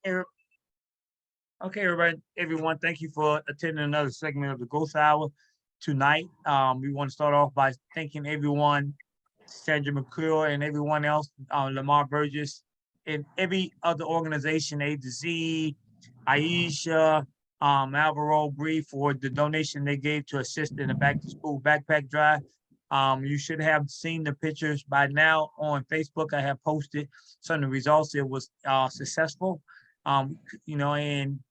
Er- Okay, everyone, thank you for attending another segment of the Ghost Hour tonight. We want to start off by thanking everyone, Sandra McClure and everyone else, Lamar Burgess, and every other organization, A to Z, Aisha, Alvaro Bree, for the donation they gave to assist in the back to school backpack drive. You should have seen the pictures by now on Facebook. I have posted some of the results. It was successful. And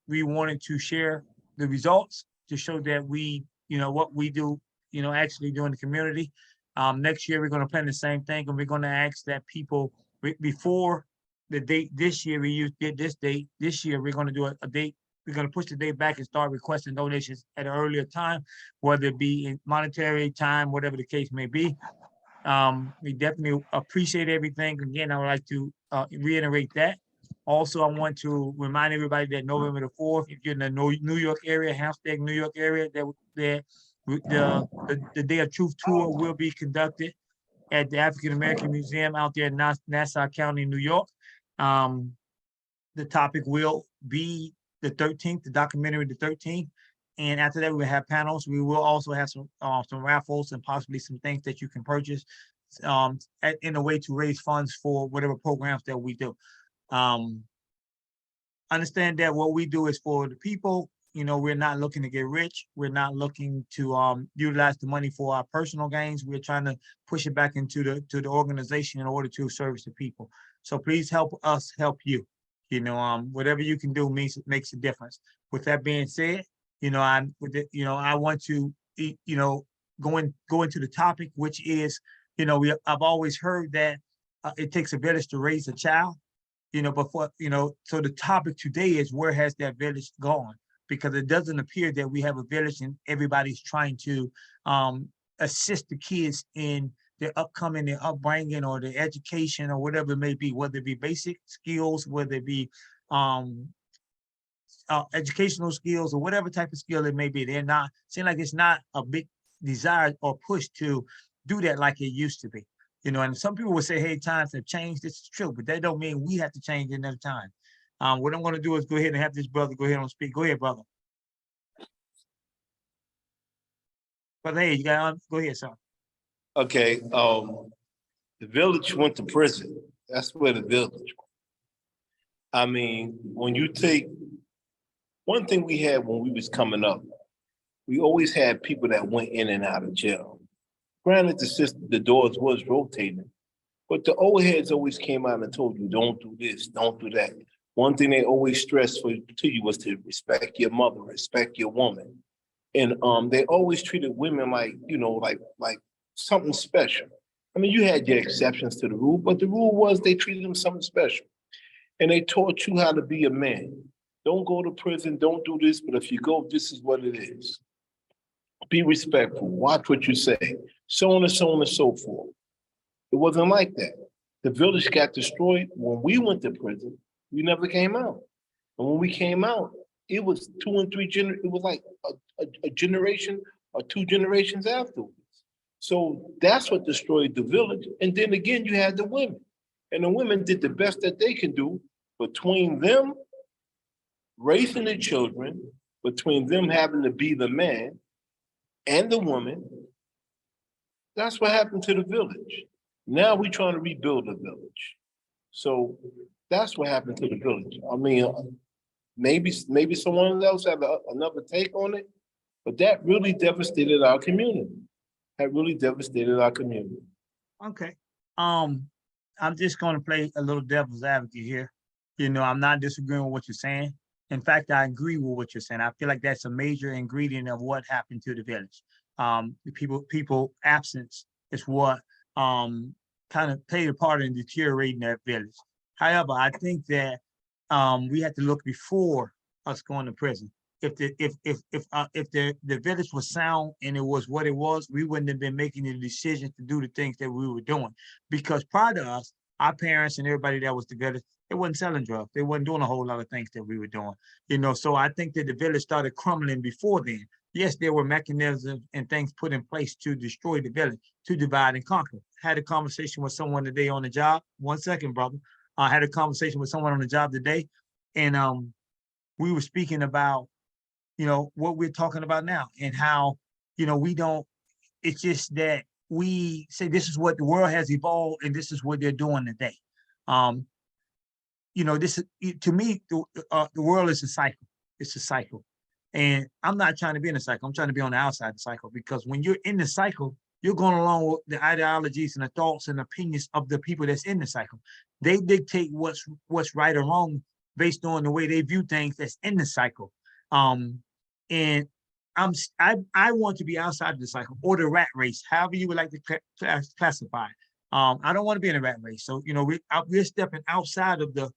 we wanted to share the results to show that what we do, actually do in the community. Next year, we're going to plan the same thing, and we're going to ask that people before the date this year, did this date. This year, we're going to do a date. We're going to push the date back and start requesting donations at an earlier time, whether it be in monetary time, whatever the case may be. We definitely appreciate everything. Again, I would like to reiterate that. Also, I want to remind everybody that November the 4th, if you're in the New York area, Hampstead, New York area, that the Day of Truth tour will be conducted at the African American Museum out there in Nassau County, New York. The topic will be the 13th, the documentary, the 13th. And after that, we will have panels. We will also have some raffles and possibly some things that you can purchase in a way to raise funds for whatever programs that we do. Understand that what we do is for the people. We're not looking to get rich. We're not looking to utilize the money for our personal gains. We're trying to push it back into the organization in order to service the people. So please help us help you. Whatever you can do makes a difference. With that being said, I want to go into the topic, which is, I've always heard that it takes a village to raise a child. So the topic today is, where has that village gone? Because it doesn't appear that we have a village and everybody's trying to assist the kids in their upbringing or their education or whatever it may be, whether it be basic skills, whether it be educational skills or whatever type of skill it may be. Seem like it's not a big desire or push to do that like it used to be. And some people will say, hey, times have changed. This is true, but that don't mean we have to change another time. What I'm going to do is go ahead and have this brother go ahead and speak. Go ahead, brother. Brother, hey, go ahead, sir. Okay, the village went to prison. That's where the village went. I mean, when you take, one thing we had when we was coming up, we always had people that went in and out of jail. Granted, the doors was rotating, but the old heads always came out and told you, don't do this, don't do that. One thing they always stressed to you was to respect your mother, respect your woman. And they always treated women like something special. I mean, you had your exceptions to the rule, but the rule was they treated them something special. And they taught you how to be a man. Don't go to prison, don't do this, but if you go, this is what it is. Be respectful, watch what you say, so on and so on and so forth. It wasn't like that. The village got destroyed when we went to prison. We never came out. And when we came out, it was it was like a generation or 2 generations afterwards. So that's what destroyed the village. And then again, you had the women. And the women did the best that they can do between them raising the children, between them having to be the man and the woman. That's what happened to the village. Now we're trying to rebuild the village. So that's what happened to the village. I mean, maybe someone else have another take on it, but that really devastated our community. That really devastated our community. Okay. I'm just going to play a little devil's advocate here. I'm not disagreeing with what you're saying. In fact, I agree with what you're saying. I feel like that's a major ingredient of what happened to the village. The people absence is what kind of played a part in deteriorating that village. However, I think that we had to look before us going to prison. If the village was sound and it was what it was, we wouldn't have been making the decisions to do the things that we were doing. Because prior to us, our parents and everybody that was the village, they wasn't selling drugs. They wasn't doing a whole lot of things that we were doing. So I think that the village started crumbling before then. Yes, there were mechanisms and things put in place to destroy the village, to divide and conquer. Had a conversation with someone today on the job. 1 second, brother. I had a conversation with someone on the job today. And we were speaking about, what we're talking about now and how, we don't, it's just that we say this is what the world has evolved and this is what they're doing today. Um, this is to me, the world is a cycle. It's a cycle. And I'm not trying to be in a cycle. I'm trying to be on the outside of the cycle because when you're in the cycle, you're going along with the ideologies and the thoughts and opinions of the people that's in the cycle. They dictate what's right or wrong based on the way they view things that's in the cycle. And I want to be outside of the cycle or the rat race, however you would like to classify. I don't want to be in a rat race. So we're stepping outside of the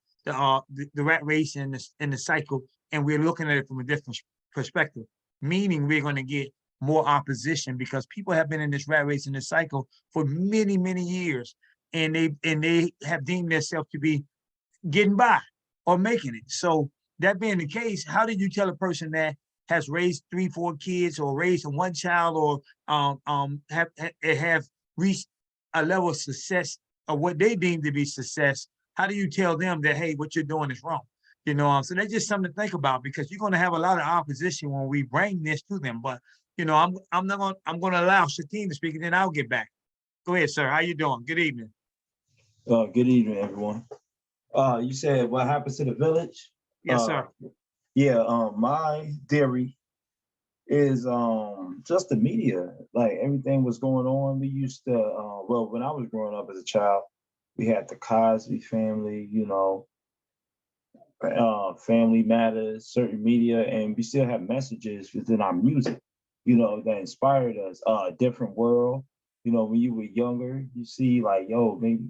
rat race and the cycle, and we're looking at it from a different perspective. Meaning, we're going to get more opposition because people have been in this rat race and this cycle for many, many years, and they have deemed themselves to be getting by or making it. So that being the case, how did you tell a person that has raised 3, 4 kids or raised one child or have reached a level of success or what they deem to be success? How do you tell them that, hey, what you're doing is wrong? So that's just something to think about because you're going to have a lot of opposition when we bring this to them. But I'm going to allow Shatim to speak and then I'll get back. Go ahead, sir. How you doing? Good evening. Good evening, everyone. You said what happens to the village? Yes, sir. Yeah, my theory is just the media. Like everything was going on. We used to, well, when I was growing up as a child, we had the Cosby Family, Family Matters, certain media, and we still have messages within our music, that inspired us. Different world. When you were younger, you see like, yo, maybe,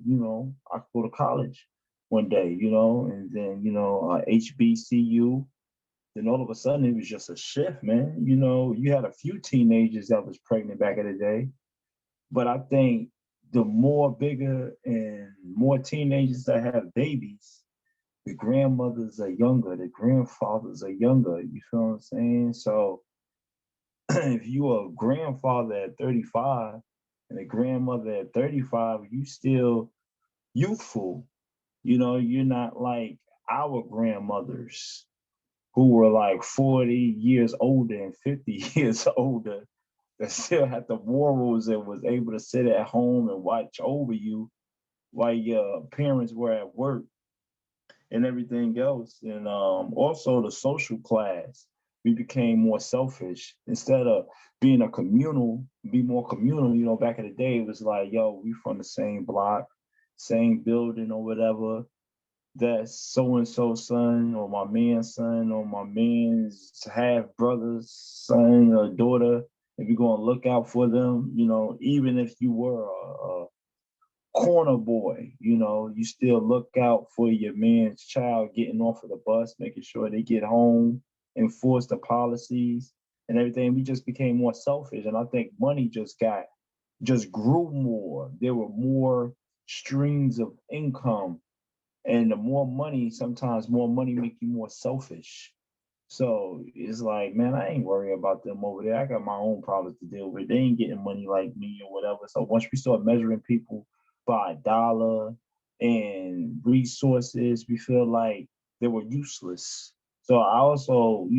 I could go to college one day, and then, HBCU. Then all of a sudden it was just a shift, man. You had a few teenagers that was pregnant back in the day, but I think the more bigger and more teenagers that have babies, the grandmothers are younger, the grandfathers are younger. You feel what I'm saying? So if you are a grandfather at 35 and a grandmother at 35, you still youthful. You're not like our grandmothers who were like 40 years older and 50 years older that still had the morals and was able to sit at home and watch over you while your parents were at work and everything else. And also the social class, we became more selfish. Instead of being be more communal, back in the day, it was like, yo, we from the same block, same building or whatever. That's so-and-so son or my man's son or my man's half brother's son or daughter. If you're going to look out for them, even if you were a corner boy, you still look out for your man's child getting off of the bus, making sure they get home, enforce the policies and everything. We just became more selfish. And I think money just grew more. There were more streams of income. And the more money, sometimes more money make you more selfish. So it's like, man, I ain't worried about them over there. I got my own problems to deal with. They ain't getting money like me or whatever. So once we start measuring people by dollar and resources, we feel like they were useless. So I also,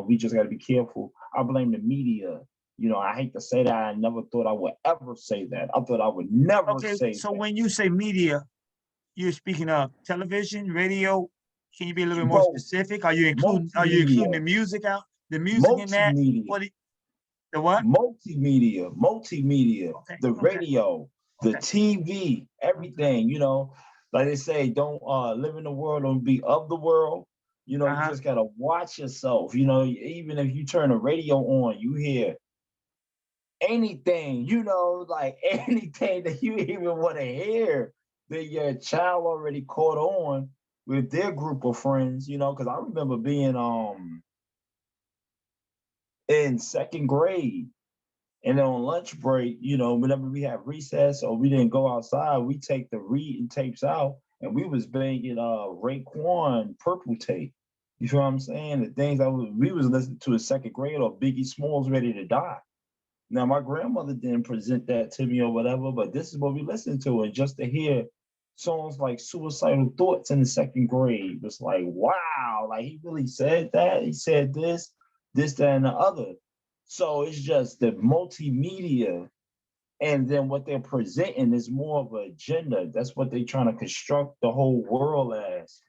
we just got to be careful. I blame the media. I hate to say that. I never thought I would ever say that. I thought I would never say So that. when you say media, you're speaking of television, radio. Can you be a little bit more Both. specific? Are you including the music in that? Multimedia. The what? Multimedia, Okay. the Okay. radio, the Okay. TV, everything, like they say, don't live in the world, don't be of the world. You just gotta watch yourself. Even if you turn the radio on, you hear anything, like anything that you even want to hear that your child already caught on with their group of friends, because I remember being in second grade. And then on lunch break, whenever we have recess or we didn't go outside, we take the reading tapes out and we was banging Raekwon Purple Tape. You feel what I'm saying? The things we was listening to in second grade or Biggie Smalls Ready to Die. Now my grandmother didn't present that to me or whatever, but this is what we listened to. And just to hear songs like Suicidal Thoughts in the second grade. It's like, wow, like he really said that. He said this, that, and the other. So it's just the multimedia. And then what they're presenting is more of an agenda. That's what they're trying to construct the whole world as.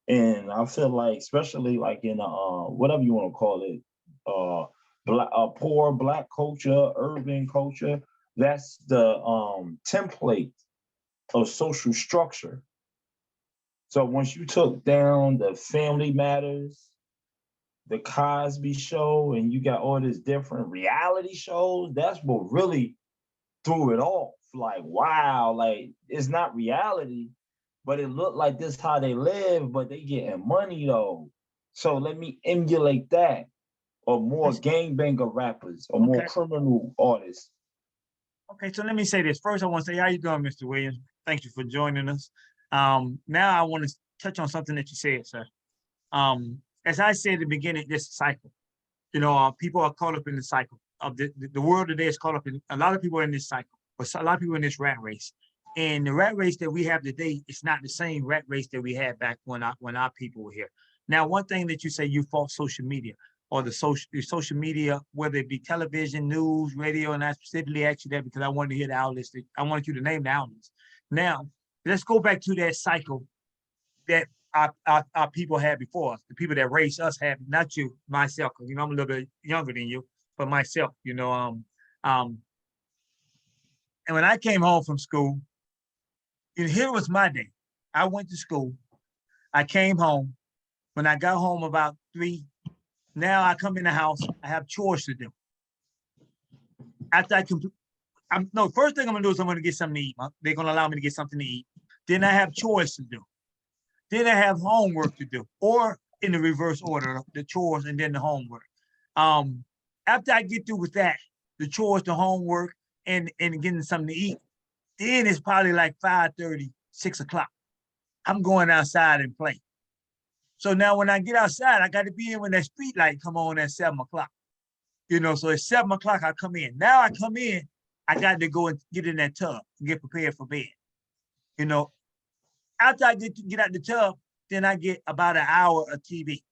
And I feel like, especially like in whatever you want to call it, poor black culture, urban culture, that's the template of social structure. So once you took down the Family Matters, the Cosby Show, and you got all these different reality shows, that's what really threw it off. Like, wow, like it's not reality, but it looked like this how they live, but they getting money though. So let me emulate that, or more gangbanger rappers, or more Okay. criminal artists. Okay, so let me say this. First, I want to say, how you doing, Mr. Williams? Thank you for joining us. Now I want to touch on something that you said, sir. As I said at the beginning, this cycle, people are caught up in the cycle of the world today is caught up in, a lot of people are in this cycle, but a lot of people in this rat race. And the rat race that we have today is not the same rat race that we had back when our people were here. Now, one thing that you say, you fought social media, or the social media, whether it be television, news, radio, and I specifically asked you that because I wanted to hear the outlets. I wanted you to name the outlets. Now, let's go back to that cycle that our people had before us, the people that raised us had, not you, myself, because I'm a little bit younger than you, but myself, and when I came home from school, here was my day. I went to school, I came home. When I got home about 3, now I come in the house, I have chores to do. After first thing I'm gonna do is I'm gonna get something to eat. They're gonna allow me to get something to eat. Then I have chores to do. Then I have homework to do, or in the reverse order, the chores and then the homework. After I get through with that, the chores, the homework, and getting something to eat, then it's probably like 5:30, 6 o'clock. I'm going outside and play. So now when I get outside, I got to be in when that street light come on at 7 o'clock. So at 7 o'clock, I come in. Now I come in, I got to go and get in that tub and get prepared for bed. After I get out the tub, then I get about an hour of TV.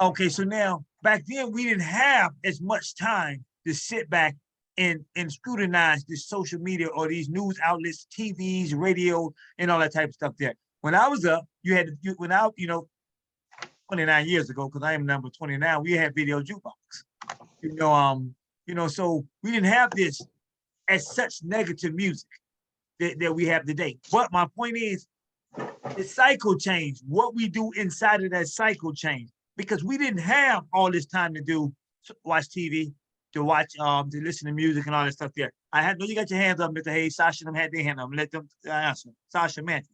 Okay, so now back then we didn't have as much time to sit back and scrutinize this social media or these news outlets, TVs, radio, and all that type of stuff there. When I was up, 29 years ago, because I am number 29, we had video jukebox. So we didn't have this as such negative music that we have today. But my point is, the cycle changed. What we do inside of that cycle changed, because we didn't have all this time to watch TV, to listen to music and all that stuff there. You got your hands up, Mr. Hayes. Sasha them had their hand up. Let them answer. Sasha, Matthew.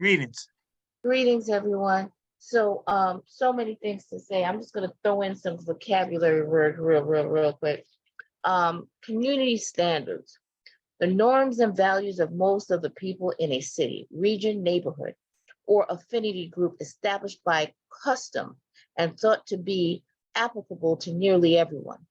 Greetings. Greetings, everyone. So, so many things to say. I'm just going to throw in some vocabulary words real quick. Community standards, the norms and values of most of the people in a city, region, neighborhood, or affinity group established by custom and thought to be applicable to nearly everyone.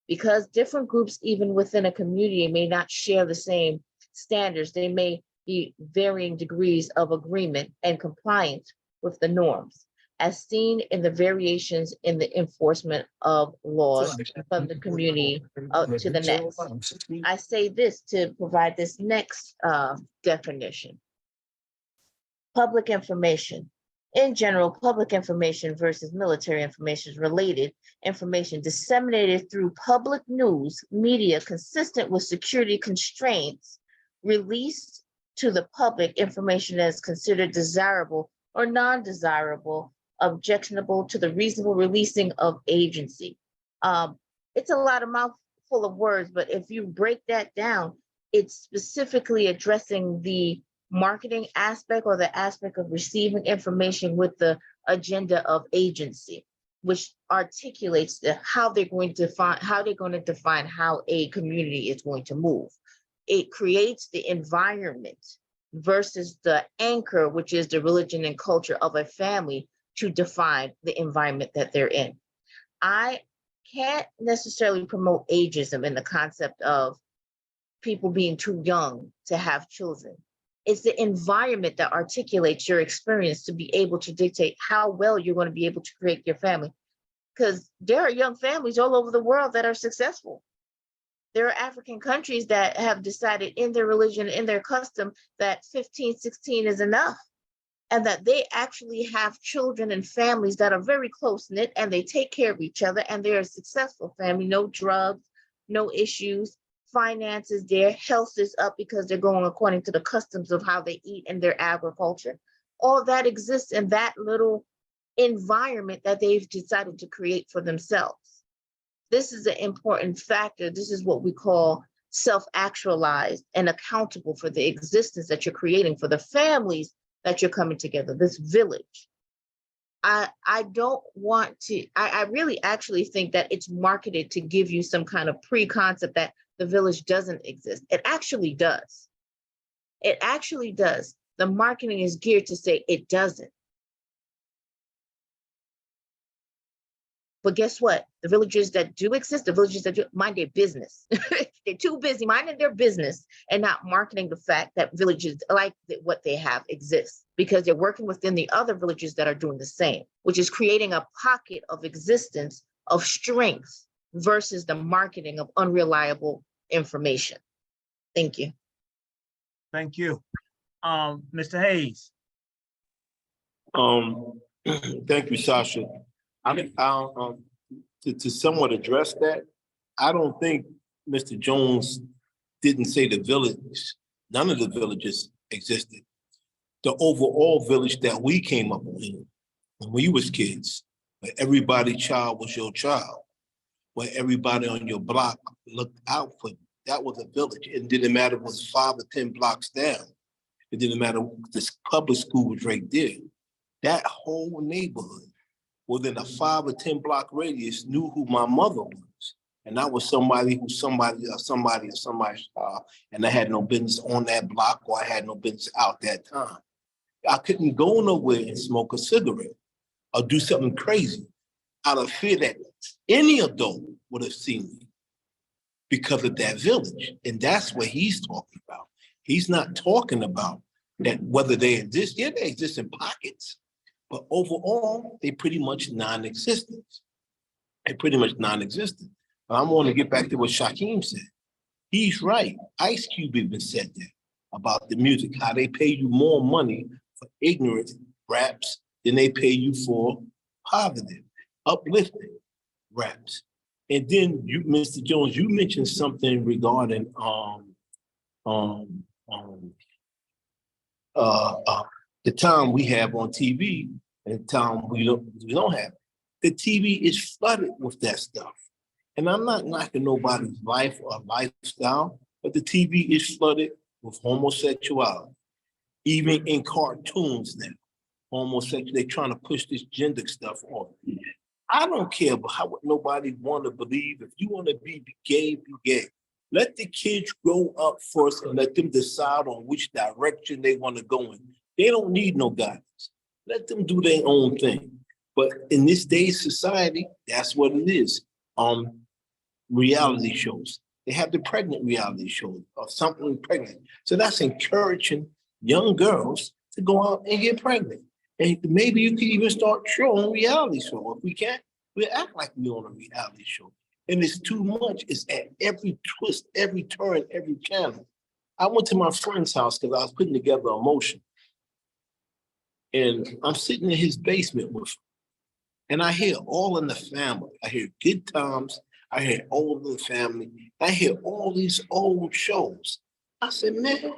Because different groups, even within a community, may not share the same standards, they may be varying degrees of agreement and compliance with the norms, as seen in the variations in the enforcement of laws from the community to the next. I say this to provide this next definition. Public information. In general, public information versus military information is related information disseminated through public news media consistent with security constraints, released to the public information that is considered desirable or non-desirable, objectionable to the reasonable releasing of agency. It's a lot of mouthful of words, but if you break that down, it's specifically addressing the marketing aspect or the aspect of receiving information with the agenda of agency, which articulates how they're going to define how a community is going to move. It creates the environment versus the anchor, which is the religion and culture of a family, to define the environment that they're in. I can't necessarily promote ageism in the concept of people being too young to have children. It's the environment that articulates your experience to be able to dictate how well you're going to be able to create your family. Because there are young families all over the world that are successful. There are African countries that have decided in their religion, in their custom, that 15, 16 is enough. And that they actually have children and families that are very close knit and they take care of each other and they're a successful family, no drugs, no issues, finances there, health is up because they're going according to the customs of how they eat and their agriculture. All that exists in that little environment that they've decided to create for themselves. This is an important factor. This is what we call self-actualized and accountable for the existence that you're creating for the families that you're coming together, this village. I don't want to, I really actually think that it's marketed to give you some kind of pre-concept that the village doesn't exist. It actually does. It actually does. The marketing is geared to say it doesn't. But guess what? The villages that do exist, the villages that do mind their business. They're too busy minding their business and not marketing the fact that villages like what they have exists, because they're working within the other villages that are doing the same, which is creating a pocket of existence of strength versus the marketing of unreliable information. Thank you. Thank you. Mr. Hayes. Thank you, Sasha. To somewhat address that, I don't think Mr. Jones didn't say the village, none of the villages existed. The overall village that we came up in when we was kids, where everybody child was your child, where everybody on your block looked out for you, that was a village. It didn't matter if it was 5 or 10 blocks down. It didn't matter, this public school was right there. That whole neighborhood within a 5 or 10 block radius knew who my mother was. And that was somebody who somebody's child, and I had no business on that block, or I had no business out that time. I couldn't go nowhere and smoke a cigarette or do something crazy out of fear that any adult would have seen me because of that village. And that's what he's talking about. He's not talking about that whether they exist. Yeah, they exist in pockets, but overall, they pretty much non-existent. They're pretty much non-existent. But I'm going to get back to what Shaquem said. He's right. Ice Cube even said that about the music, how they pay you more money for ignorant raps than they pay you for positive, uplifting raps. And then you, Mr. Jones, you mentioned something regarding the time we have on TV and the time we don't have. The TV is flooded with that stuff. And I'm not knocking nobody's life or lifestyle, but the TV is flooded with homosexuality. Even in cartoons now, homosexual, they're trying to push this gender stuff on. I don't care about what nobody want to believe. If you want to be gay, be gay. Let the kids grow up first and let them decide on which direction they want to go in. They don't need no guidance. Let them do their own thing. But in this day's society, that's what it is. Reality shows. They have the pregnant reality shows or something pregnant. So that's encouraging young girls to go out and get pregnant. And maybe you can even start showing reality show. If we can't, we'll act like we're on a reality show. And it's too much. It's at every twist, every turn, every channel. I went to my friend's house because I was putting together a motion. And I'm sitting in his basement with him. And I hear All in the Family. I hear Good Times. I hear All in the Family. I hear all these old shows. I said, man,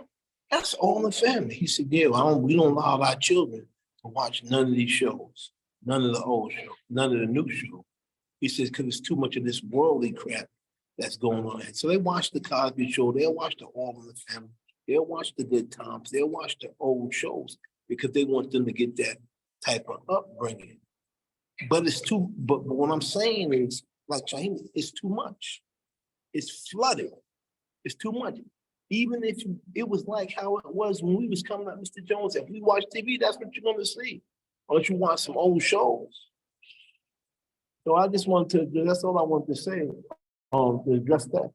that's All in the Family. He said, yeah, we don't allow our children to watch none of these shows, none of the old shows, none of the new shows. He says, because it's too much of this worldly crap that's going on. So they watch the Cosby Show. They'll watch the All in the Family. They'll watch the Good Times. They'll watch the old shows because they want them to get that type of upbringing. But it's too, but what I'm saying is, like Shaheem, it's too much. It's flooded. It's too much. Even if it was like how it was when we was coming up, Mr. Jones, if we watch TV, that's what you're going to see. Unless you watch some old shows. So I just wanted to, that's all I wanted to say to address that.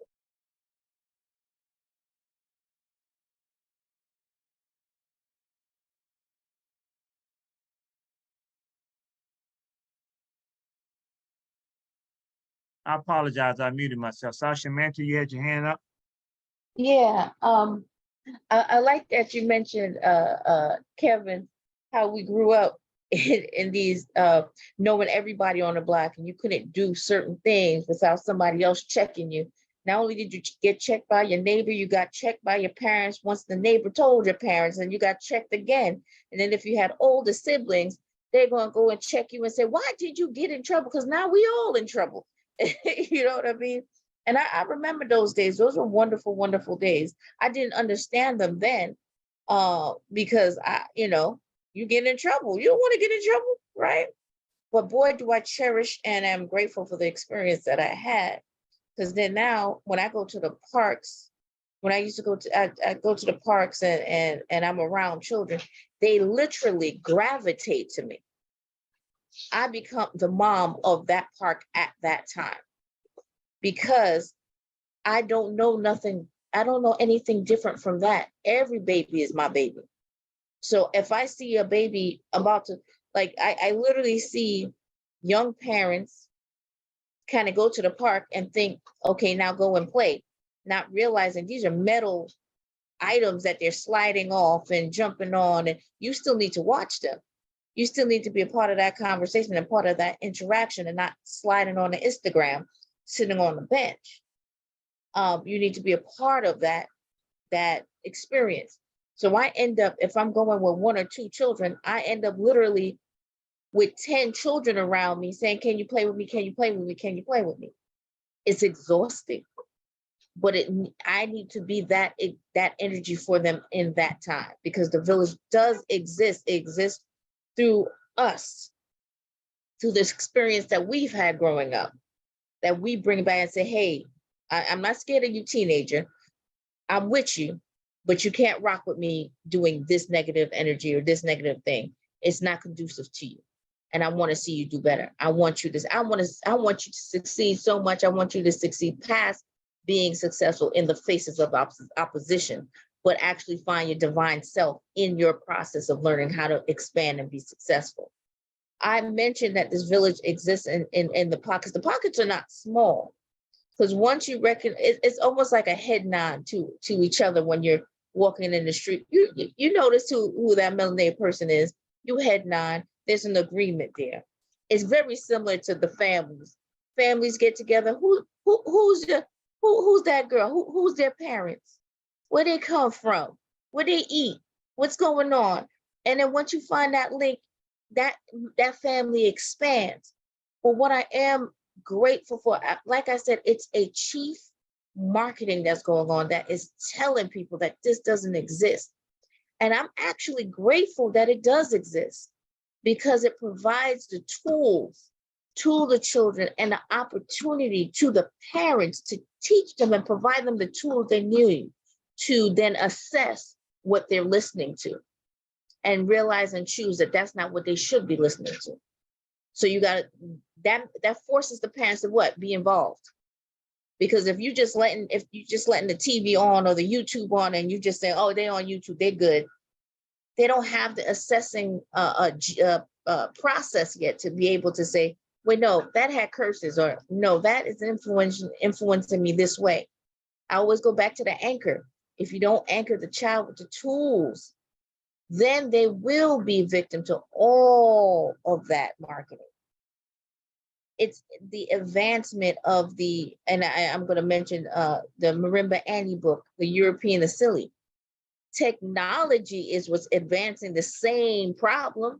I apologize, I muted myself. Sasha Mantle, you had your hand up? Yeah, I like that you mentioned, Kevin, how we grew up in these, knowing everybody on the block, and you couldn't do certain things without somebody else checking you. Not only did you get checked by your neighbor, you got checked by your parents once the neighbor told your parents, and you got checked again. And then if you had older siblings, they're gonna go and check you and say, why did you get in trouble? Because now we all in trouble. You know what I mean? And I remember those days. Those were wonderful, wonderful days. I didn't understand them then, because you get in trouble. You don't want to get in trouble, right? But boy, do I cherish and am grateful for the experience that I had. Because then now, when I go to the parks, when I used to go to, I go to the parks and I'm around children, they literally gravitate to me. I become the mom of that park at that time because I don't know nothing. I don't know anything different from that. Every baby is my baby. So if I see a baby about to, like, I literally see young parents kind of go to the park and think, okay, now go and play, not realizing these are metal items that they're sliding off and jumping on, and you still need to watch them. You still need to be a part of that conversation and part of that interaction and not sliding on the Instagram, sitting on the bench. You need to be a part of that experience. So I end up, if I'm going with 1 or 2 children, I end up literally with 10 children around me saying, can you play with me? Can you play with me? Can you play with me? It's exhausting, but I need to be that energy for them in that time, because the village does exist. It exists through us, through this experience that we've had growing up, that we bring back and say, hey, I'm not scared of you, teenager. I'm with you, but you can't rock with me doing this negative energy or this negative thing. It's not conducive to you. And I want to see you do better. I want you to succeed so much. I want you to succeed past being successful in the faces of opposition, but actually find your divine self in your process of learning how to expand and be successful. I mentioned that this village exists in the pockets. The pockets are not small, because once you reckon, it's almost like a head nod to each other when you're walking in the street. You notice who that melanated person is. You head nod. There's an agreement there. It's very similar to the families. Families get together. Who's that girl? Who's their parents? Where they come from? Where they eat? What's going on? And then once you find that link, that family expands. But what I am grateful for, like I said, it's a chief marketing that's going on that is telling people that this doesn't exist. And I'm actually grateful that it does exist, because it provides the tools to the children and the opportunity to the parents to teach them and provide them the tools they need to then assess what they're listening to and realize and choose that that's not what they should be listening to. So you got that forces the parents to what? Be involved. Because if you just letting the TV on or the YouTube on and you just say, oh, they're on YouTube, they're good. They don't have the assessing process yet to be able to say, wait, no, that had curses, or no, that is influencing me this way. I always go back to the anchor. If you don't anchor the child with the tools, then they will be victim to all of that marketing. It's the advancement of and I'm going to mention the Marimba Annie book, The European, the Silly. Technology is what's advancing the same problem.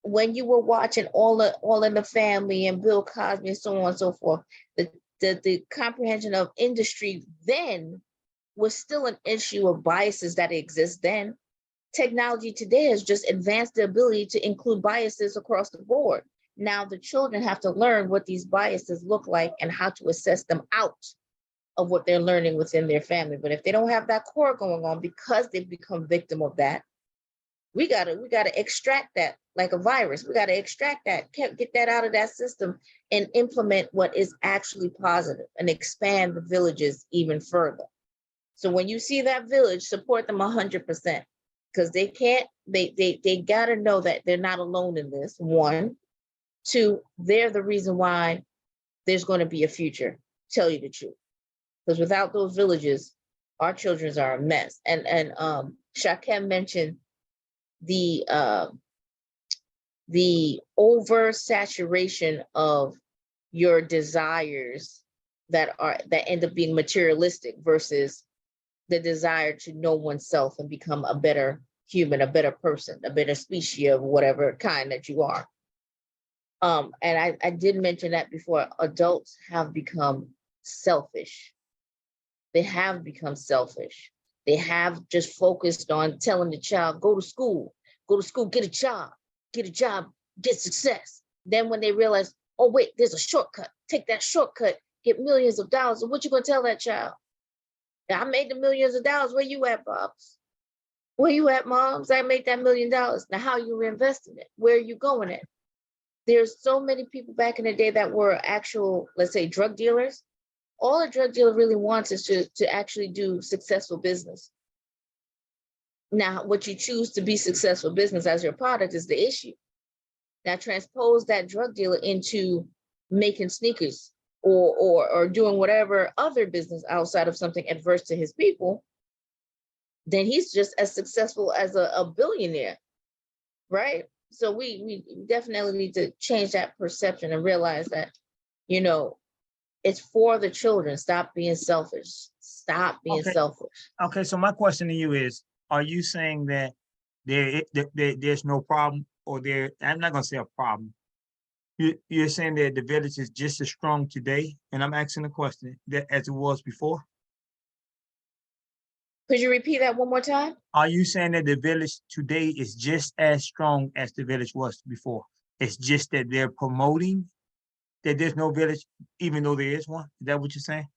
When you were watching All in the Family and Bill Cosby and so on and so forth, the comprehension of industry then was still an issue of biases that exist then. Technology today has just advanced the ability to include biases across the board. Now the children have to learn what these biases look like and how to assess them out of what they're learning within their family. But if they don't have that core going on because they've become victim of that, we gotta extract that like a virus. We gotta extract that, get that out of that system and implement what is actually positive and expand the villages even further. So when you see that village, support them 100%, because they gotta know that they're not alone in this. 1, 2, they're the reason why there's going to be a future, tell you the truth. Because without those villages, our children are a mess. And Shakem mentioned the oversaturation of your desires that end up being materialistic versus the desire to know oneself and become a better human, a better person, a better species of whatever kind that you are. And I did mention that before. Adults have become selfish. They have become selfish. They have just focused on telling the child, go to school, get a job, get success. Then when they realize, oh wait, there's a shortcut, take that shortcut, get millions of dollars. And what you gonna tell that child? I made the millions of dollars. Where you at, Bobs? Where you at, Moms? I made that $1 million. Now how are you reinvesting it? Where are you going at? There's so many people back in the day that were actual, let's say, drug dealers. All a drug dealer really wants is to actually do successful business. Now, what you choose to be successful business as your product is the issue. Now, transpose that drug dealer into making sneakers or doing whatever other business outside of something adverse to his people, then he's just as successful as a billionaire, right? So we definitely need to change that perception and realize that, you know, it's for the children. Stop being selfish. Stop being selfish. Okay, so my question to you is, are you saying that there's no problem, or I'm not gonna say a problem. You're saying that the village is just as strong today, and I'm asking the question, that as it was before? Could you repeat that one more time? Are you saying that the village today is just as strong as the village was before? It's just that they're promoting that there's no village, even though there is one? Is that what you're saying?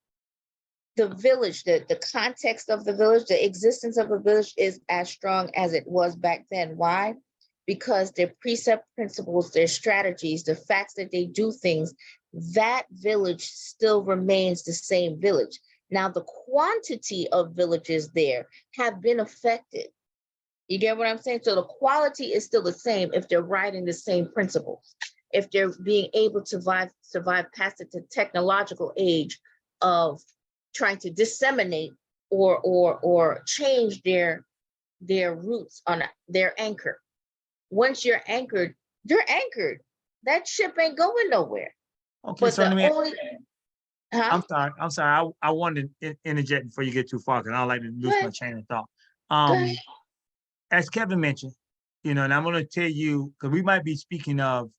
The village, the context of the village, the existence of a village is as strong as it was back then. Why? Because their precept principles, their strategies, the facts that they do things, that village still remains the same village. Now, the quantity of villages there have been affected. You get what I'm saying? So the quality is still the same if they're riding the same principles, if they're being able to survive past the technological age of trying to disseminate or change their roots on their anchor. Once you're anchored, That ship ain't going nowhere. Okay, But so the let me, only, huh? I'm sorry, I wanted to interject before you get too far, because I don't like to lose my ahead. chain of thought. Go ahead. As Kevin mentioned, and I'm gonna tell you, because we might be speaking of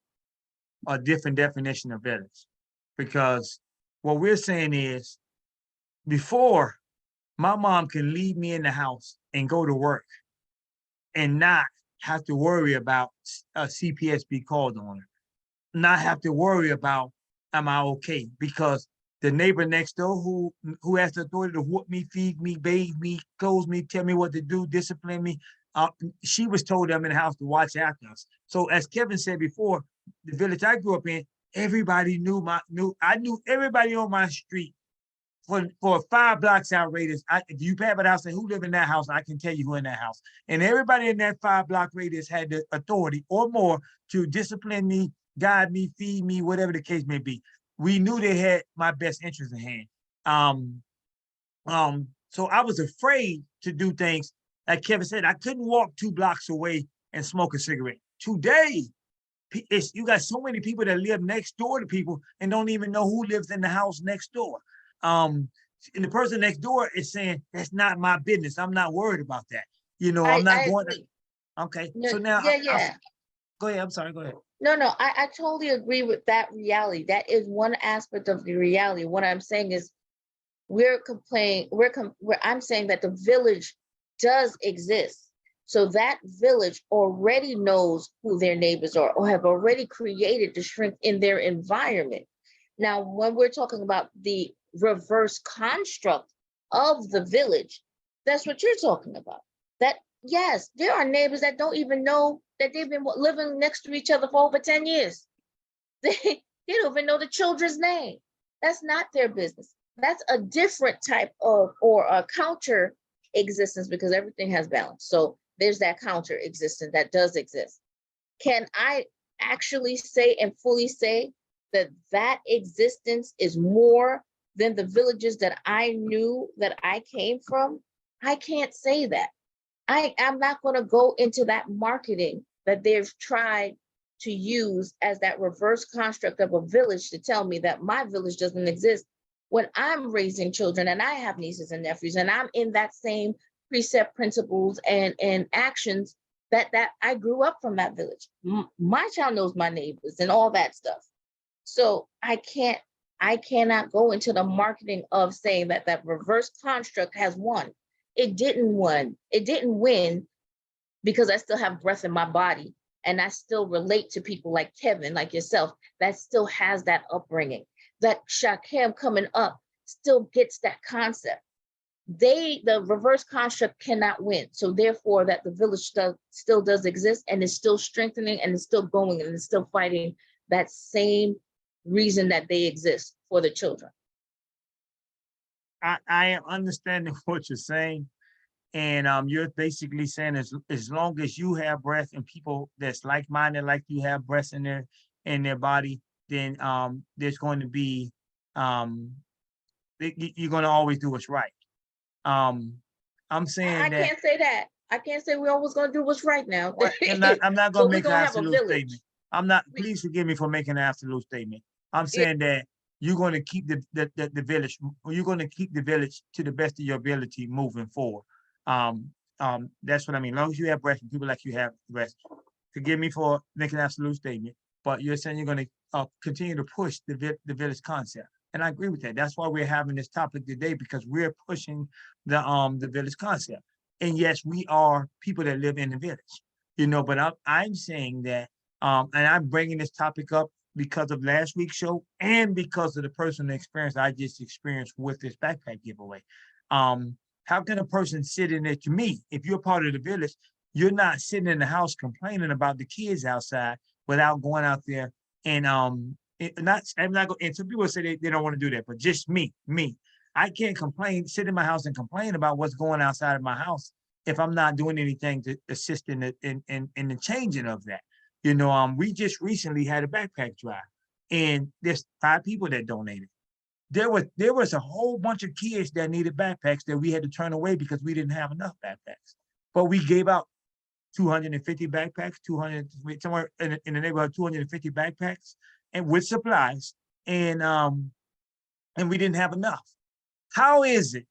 a different definition of village, because what we're saying is, before, my mom can leave me in the house and go to work and not have to worry about a CPS be called on her, not have to worry about, am I okay? Because the neighbor next door who has the authority to whoop me, feed me, bathe me, clothe me, tell me what to do, discipline me, she was told I'm in the house to watch after us. So as Kevin said before, the village I grew up in, everybody I knew everybody on my street. For 5 blocks out radius, you pass by the house and who live in that house, I can tell you who in that house. And everybody in that 5 block radius had the authority or more to discipline me, guide me, feed me, whatever the case may be. We knew they had my best interest in hand. So I was afraid to do things. Like Kevin said, I couldn't walk 2 blocks away and smoke a cigarette. Today, you got so many people that live next door to people and don't even know who lives in the house next door. And the person next door is saying, that's not my business. I'm not worried about that. I'm not going to. Okay. No, So now, yeah. Go ahead. I'm sorry. Go ahead. No, I totally agree with that reality. That is one aspect of the reality. What I'm saying is I'm saying that the village does exist. So that village already knows who their neighbors are or have already created the strength in their environment. Now, when we're talking about the reverse construct of the village, that's what you're talking about. That, yes, there are neighbors that don't even know that they've been living next to each other for over 10 years. They don't even know the children's name. That's not their business. That's a different type of, or a counter existence, because everything has balance. So there's that counter existence that does exist. Can I actually say and fully say that that existence is more than the villages that I knew that I came from, I can't say that. I'm not going to go into that marketing that they've tried to use as that reverse construct of a village to tell me that my village doesn't exist when I'm raising children and I have nieces and nephews and I'm in that same precept principles and actions that I grew up from that village. My child knows my neighbors and all that stuff. So I cannot go into the marketing of saying that that reverse construct has won. It didn't win. It didn't win because I still have breath in my body and I still relate to people like Kevin, like yourself, that still has that upbringing. That Shakem coming up still gets that concept. The reverse construct cannot win. So therefore that the village still does exist and is still strengthening and is still going and is still fighting that same reason that they exist for the children. I am understanding what you're saying. And you're basically saying as long as you have breath and people that's like-minded, like you have breath in their body, then there's going to be you're going to always do what's right. I'm saying I that can't say that. I can't say we're always going to do what's right now. I'm not But going to we're make an gonna have a absolute village. statement. I'm not. We- Please forgive me for making an absolute statement. I'm saying that you're going to keep the village. You're going to keep the village to the best of your ability moving forward. That's what I mean. As long as you have breath and people like you have breath. Forgive me for making an absolute statement, but you're saying you're going to continue to push the village concept, and I agree with that. That's why we're having this topic today, because we're pushing the village concept. And yes, we are people that live in the village, but I'm saying that, and I'm bringing this topic up because of last week's show and because of the personal experience I just experienced with this backpack giveaway. How can a person sit in there? To me, if you're part of the village, you're not sitting in the house complaining about the kids outside without going out there and I'm not going. And some people say they don't want to do that, but just me, I can't complain, sit in my house and complain about what's going outside of my house if I'm not doing anything to assist in the changing of that. We just recently had a backpack drive, and there's 5 people that donated. There was a whole bunch of kids that needed backpacks that we had to turn away because we didn't have enough backpacks. But we gave out 250 backpacks, 200 somewhere in the neighborhood, 250 backpacks, and with supplies, and we didn't have enough. How is it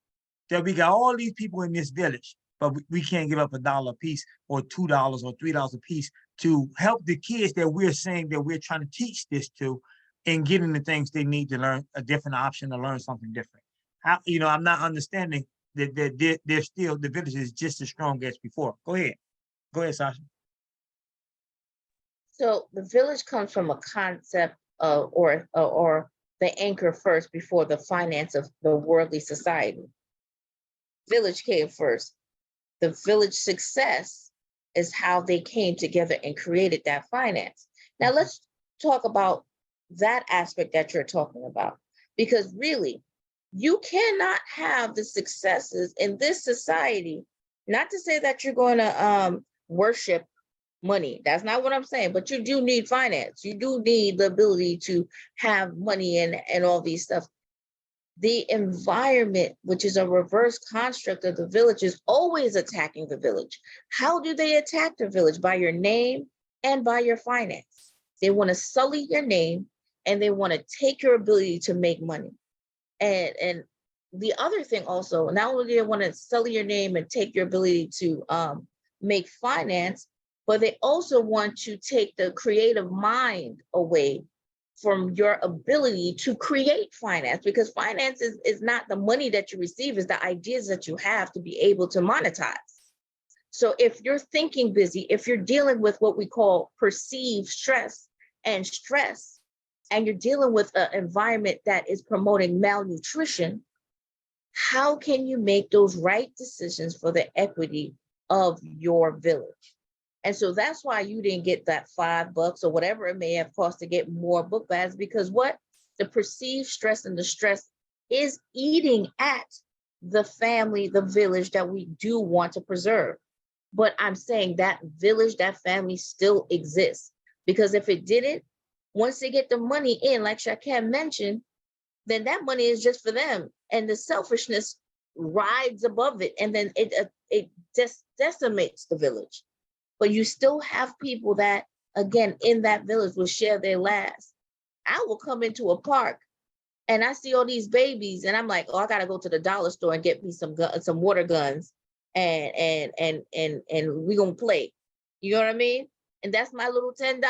that we got all these people in this village, but we can't give up $1 a piece or $2 or $3 a piece to help the kids that we're saying that we're trying to teach this to, and getting the things they need to learn a different option to learn something different? I'm not understanding that they're still, the village is just as strong as before. Go ahead, Sasha. So the village comes from a concept or the anchor first before the finance of the worldly society. Village came first. The village success is how they came together and created that finance. Now let's talk about that aspect that you're talking about, because really you cannot have the successes in this society. Not to say that you're going to worship money. That's not what I'm saying, but you do need finance. You do need the ability to have money and all these stuff. The environment, which is a reverse construct of the village, is always attacking the village. How do they attack the village? By your name and by your finance. They want to sully your name and they want to take your ability to make money. And the other thing also, not only do they want to sully your name and take your ability to make finance, but they also want to take the creative mind away from your ability to create finance, because finance is not the money that you receive, is the ideas that you have to be able to monetize. So if you're thinking busy, if you're dealing with what we call perceived stress, and you're dealing with an environment that is promoting malnutrition, how can you make those right decisions for the equity of your village? And so that's why you didn't get that $5 or whatever it may have cost to get more book bags, because what the perceived stress and the stress is eating at the family, the village that we do want to preserve. But I'm saying that village, that family still exists, because if it didn't, Once they get the money in, like Shakem mentioned, then that money is just for them. And the selfishness rides above it. And then it just decimates the village. But you still have people that, again, in that village will share their last. I will come into a park and I see all these babies and I'm like, oh, I gotta go to the dollar store and get me some water guns and we gonna play. You know what I mean? And that's my little $10.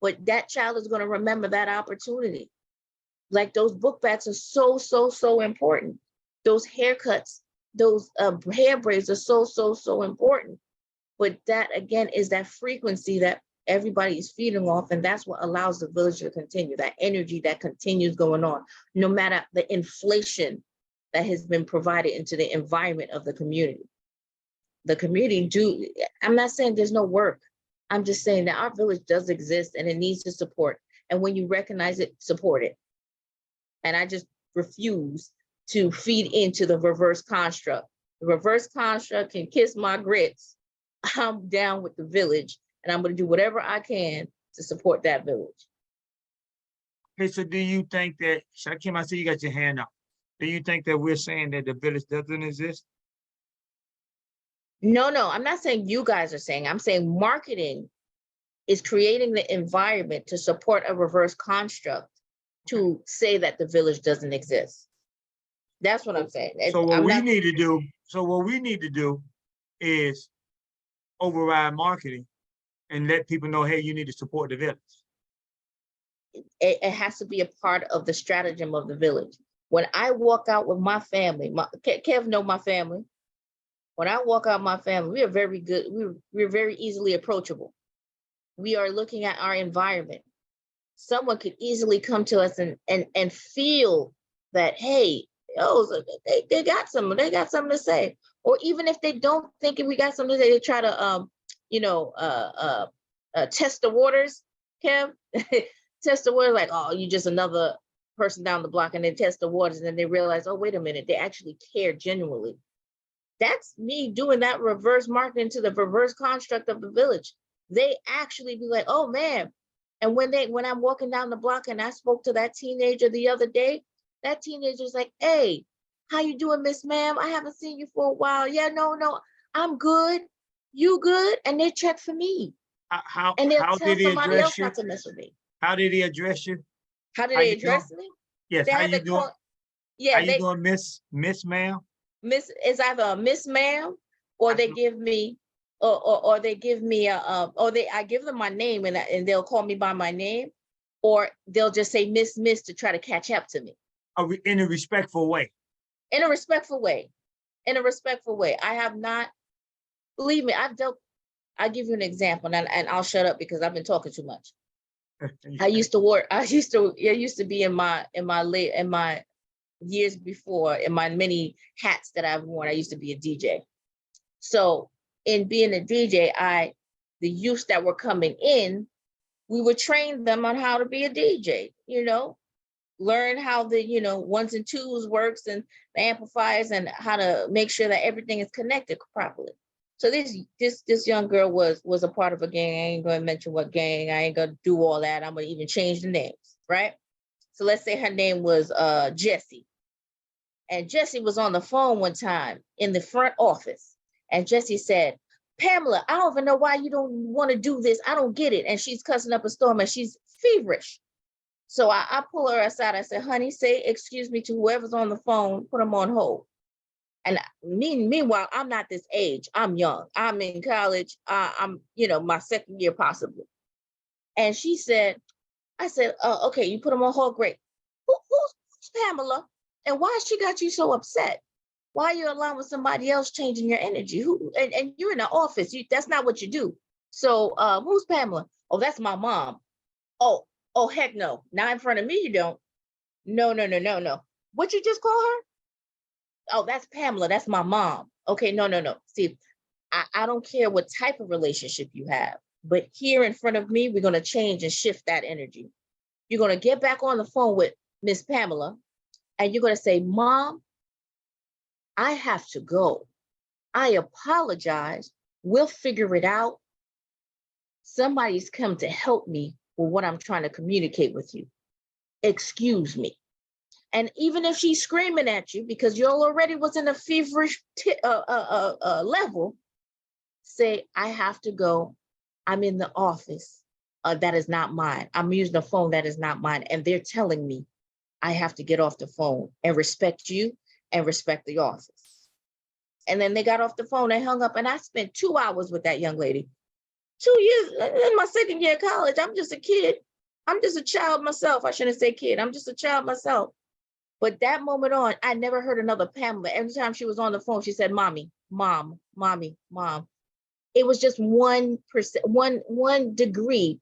But that child is gonna remember that opportunity. Like those book bags are so important. Those haircuts, those hair braids are so important. But that again is that frequency that everybody is feeding off, and that's what allows the village to continue, that energy that continues going on, no matter the inflation that has been provided into the environment of the community. The community I'm not saying there's no work. I'm just saying that our village does exist and it needs to support. And when you recognize it, support it. And I just refuse to feed into the reverse construct. The reverse construct can kiss my grits. I'm down with the village and I'm going to do whatever I can to support that village. Okay, so do you think that, Shakim, I see you got your hand up. Do you think that we're saying that the village doesn't exist? No, I'm not saying you guys are saying, I'm saying marketing is creating the environment to support a reverse construct to say that the village doesn't exist. That's what I'm saying. So what we need to do is override marketing and let people know, hey, you need to support the village. It has to be a part of the stratagem of the village. When I walk out with my family, Kev know my family. When I walk out with my family, we are very good. We're very easily approachable. We are looking at our environment. Someone could easily come to us and feel that, hey, oh, they got something to say. Or even if they don't think we got something to say, they try to test the waters, Kev. Test the waters like, oh, you just another person down the block, and they test the waters and then they realize, oh, wait a minute, they actually care genuinely. That's me doing that reverse marketing to the reverse construct of the village. They actually be like, oh man. And when I'm walking down the block and I spoke to that teenager the other day, that teenager's like, hey, how you doing, Miss Ma'am? I haven't seen you for a while. Yeah, no, I'm good. You good? And they check for me. And they'll tell somebody else not to mess with me. How did he address you? How did they address me? Yes, how you doing? Yeah, how you doing, Miss Ma'am? Miss is either a Miss Ma'am, or they give me, or they give me I give them my name and they'll call me by my name, or they'll just say Miss to try to catch up to me. In a respectful way. In a respectful way. In a respectful way. I have not, believe me, I'll give you an example and I'll shut up because I've been talking too much. I used to be in my years before, in my many hats that I've worn, I used to be a DJ. So in being a DJ, the youths that were coming in, we would train them on how to be a DJ, learn how the, ones and twos works and the amplifiers and how to make sure that everything is connected properly. So this young girl was a part of a gang. I ain't going to mention what gang. I ain't going to do all that. I'm going to even change the names, right? So let's say her name was Jessie. And Jessie was on the phone one time in the front office. And Jessie said, Pamela, I don't even know why you don't want to do this. I don't get it. And she's cussing up a storm and she's feverish. So I pull her aside. I said, honey, say excuse me to whoever's on the phone, put them on hold. And meanwhile, I'm not this age. I'm young. I'm in college. I'm, my second year possibly. And she said, I said, okay, you put them on hold, great. Who's Pamela? And why she got you so upset? Why are you allowing somebody else changing your energy? And you're in the office. That's not what you do. So who's Pamela? Oh, that's my mom. Oh, heck no. Not in front of me, you don't. No. What you just call her? Oh, that's Pamela. That's my mom. Okay, no. See, I don't care what type of relationship you have, but here in front of me, we're going to change and shift that energy. You're going to get back on the phone with Miss Pamela, and you're going to say, Mom, I have to go. I apologize. We'll figure it out. Somebody's come to help me with what I'm trying to communicate with you. Excuse me. And even if she's screaming at you because you already was in a feverish level, say, I have to go. I'm in the office. That is not mine. I'm using a phone that is not mine. And they're telling me I have to get off the phone and respect you and respect the office. And then they got off the phone and hung up. And I spent 2 hours with that young lady. 2 years in my second year of college. I'm just a kid. I'm just a child myself. I shouldn't say kid. I'm just a child myself. But that moment on, I never heard another Pamela. Every time she was on the phone, she said, mommy, mom, mommy, mom. It was just 1%, one degree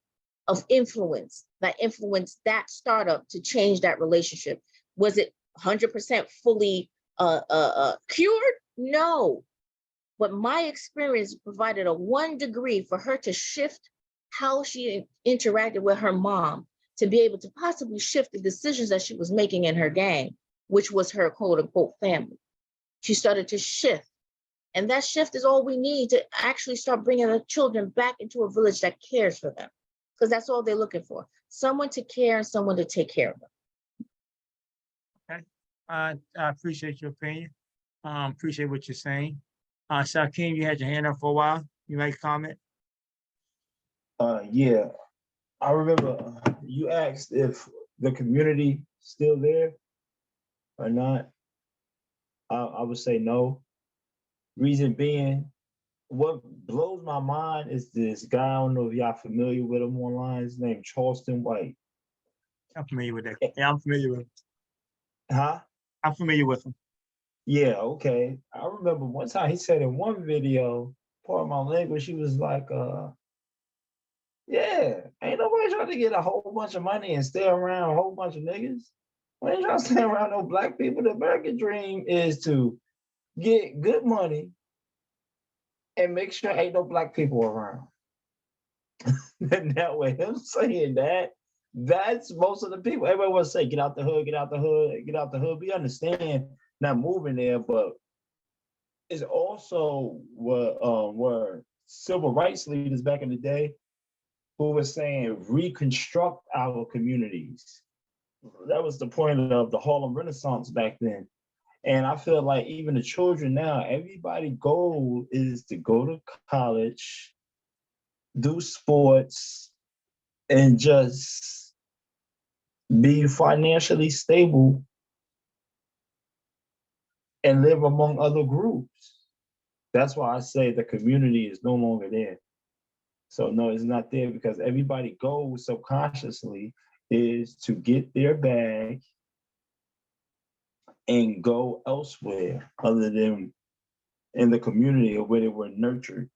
of influence that influenced that startup to change that relationship. Was it 100% fully cured? No. But my experience provided a 1 degree for her to shift how she interacted with her mom, to be able to possibly shift the decisions that she was making in her gang, which was her quote unquote family. She started to shift. And that shift is all we need to actually start bringing the children back into a village that cares for them. Because that's all they're looking for. Someone to care and someone to take care of them. I appreciate your opinion. Appreciate what you're saying. Shakeem, you had your hand up for a while. You like to comment? Yeah, I remember you asked if the community still there or not. I would say no. Reason being, what blows my mind is this guy. I don't know if y'all familiar with him online. His name Charleston White. I'm familiar with that. Yeah, I'm familiar with him. Huh? I'm familiar with him. Yeah, okay. I remember one time he said in one video, part of my language, he was like, yeah, ain't nobody trying to get a whole bunch of money and stay around a whole bunch of niggas. We ain't trying to stay around no black people. The American dream is to get good money and make sure ain't no black people around. And that way, him saying that, that's most of the people. Everybody wants to say, get out the hood, get out the hood, get out the hood. We understand not moving there, but it's also what were civil rights leaders back in the day who were saying reconstruct our communities. That was the point of the Harlem Renaissance back then. And I feel like even the children now, everybody's goal is to go to college, do sports, and just be financially stable and live among other groups. That's why I say the community is no longer there. So no, it's not there because everybody goes subconsciously is to get their bag and go elsewhere other than in the community or where they were nurtured.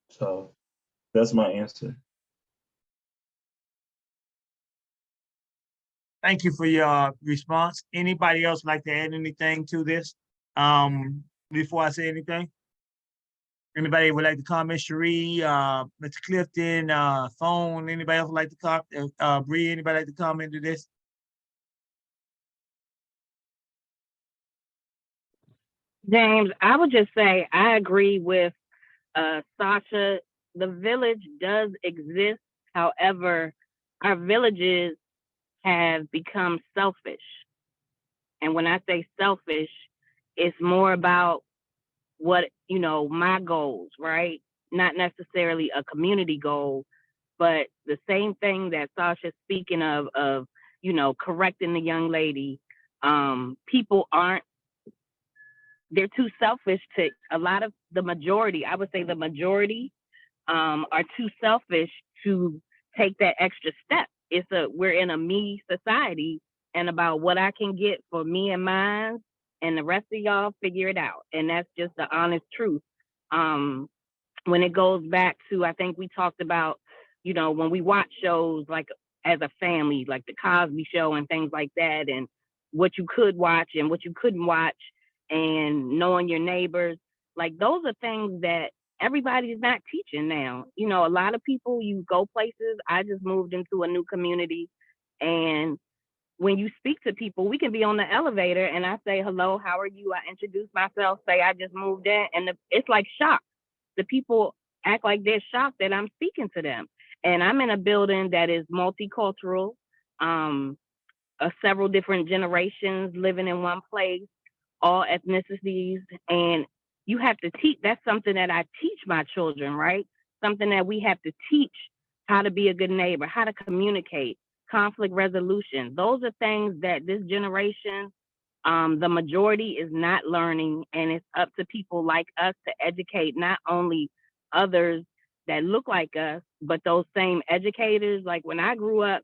So that's my answer. Thank you for your response. Anybody else like to add anything to this before I say anything? Anybody would like to comment? Cherie, Mr. Clifton, Phone, anybody else would like to comment? Bree, anybody like to comment to this? James, I would just say I agree with Sasha. The village does exist. However, our villages have become selfish. And when I say selfish, it's more about what, my goals, right? Not necessarily a community goal, but the same thing that Sasha's speaking of, correcting the young lady. People they're too selfish to, the majority, I would say the majority are too selfish to take that extra step. We're in a me society and about what I can get for me and mine, and the rest of y'all figure it out. And that's just the honest truth. When it goes back to, I think we talked about, when we watch shows like as a family, like the Cosby Show and things like that, and what you could watch and what you couldn't watch, and knowing your neighbors, like those are things that everybody's not teaching now. A lot of people, you go places. I just moved into a new community, and when you speak to people, we can be on the elevator and I say, hello, how are you? I introduce myself, say I just moved in, and it's like shock. The people act like they're shocked that I'm speaking to them. and I'm in a building that is multicultural, several different generations living in one place, all ethnicities, and you have to teach. That's something that I teach my children, right? Something that we have to teach, how to be a good neighbor, how to communicate, conflict resolution. Those are things that this generation, the majority is not learning, and it's up to people like us to educate not only others that look like us, but those same educators. Like when I grew up,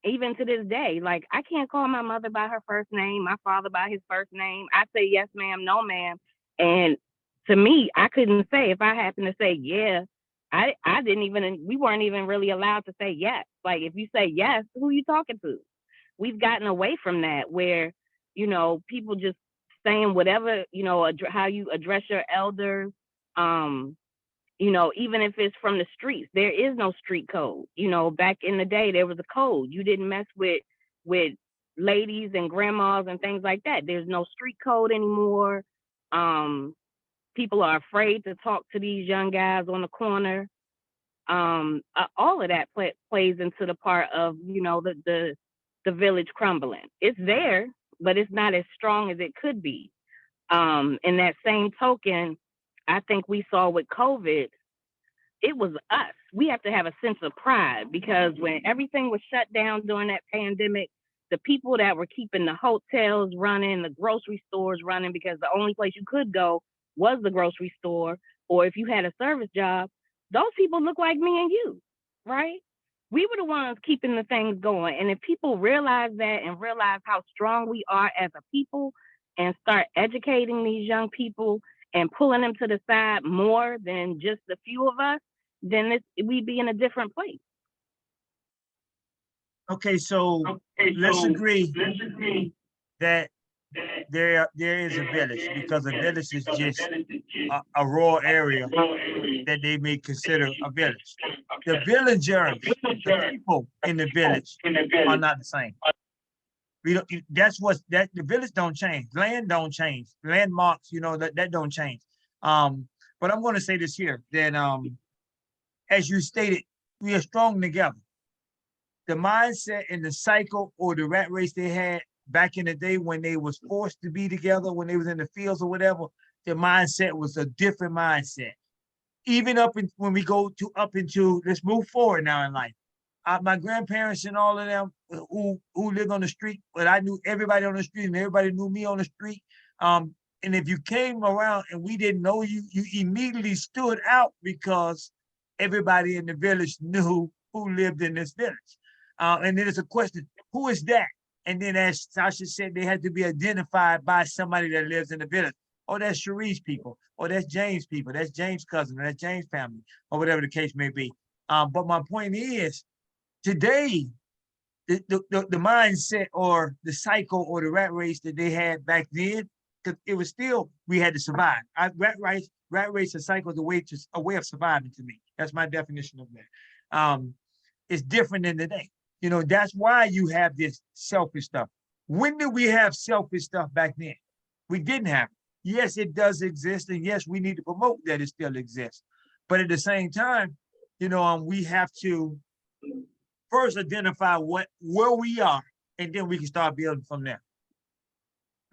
even to this day, like I can't call my mother by her first name, my father by his first name. I say yes, ma'am, no, ma'am. And to me, I couldn't say if I happened to say yeah, I didn't even, we weren't even really allowed to say yes. Like if you say yes, who you talking to? We've gotten away from that where, people just saying whatever, how you address your elders. Even if it's from the streets, there is no street code. Back in the day, there was a code. You didn't mess with ladies and grandmas and things like that. There's no street code anymore. People are afraid to talk to these young guys on the corner. All of that plays into the part of, the village crumbling. It's there, but it's not as strong as it could be. In that same token, I think we saw with COVID, it was us. We have to have a sense of pride because when everything was shut down during that pandemic, the people that were keeping the hotels running, the grocery stores running, because the only place you could go was the grocery store, or if you had a service job, those people look like me and you, right? We were the ones keeping the things going. And if people realize that and realize how strong we are as a people and start educating these young people and pulling them to the side more than just a few of us, then we'd be in a different place. Okay, so let's agree that there is a village, because a village is just a rural area that they may consider a village. The villagers, the people in the village are not the same. We don't, the village don't change, land don't change, landmarks, that don't change. But I'm going to say this here, that as you stated, we are strong together. The mindset and the cycle or the rat race they had back in the day when they was forced to be together, when they was in the fields or whatever, their mindset was a different mindset. Even when we go up into, let's move forward now in life. My grandparents and all of them who lived on the street, but I knew everybody on the street and everybody knew me on the street. And if you came around and we didn't know you, you immediately stood out because everybody in the village knew who lived in this village. And then it's a question, who is that? And then as Sasha said, they had to be identified by somebody that lives in the village. Oh, that's Cherie's people, or that's James' people, that's James' cousin, or that's James' family, or whatever the case may be. But my point is, today, the mindset or the cycle or the rat race that they had back then, because it was still, we had to survive. Rat race and cycle is a way of surviving to me. That's my definition of that. It's different than today. That's why you have this selfish stuff. When did we have selfish stuff back then? We didn't have it. Yes, it does exist. And yes, we need to promote that it still exists. But at the same time, we have to first identify where we are, and then we can start building from there.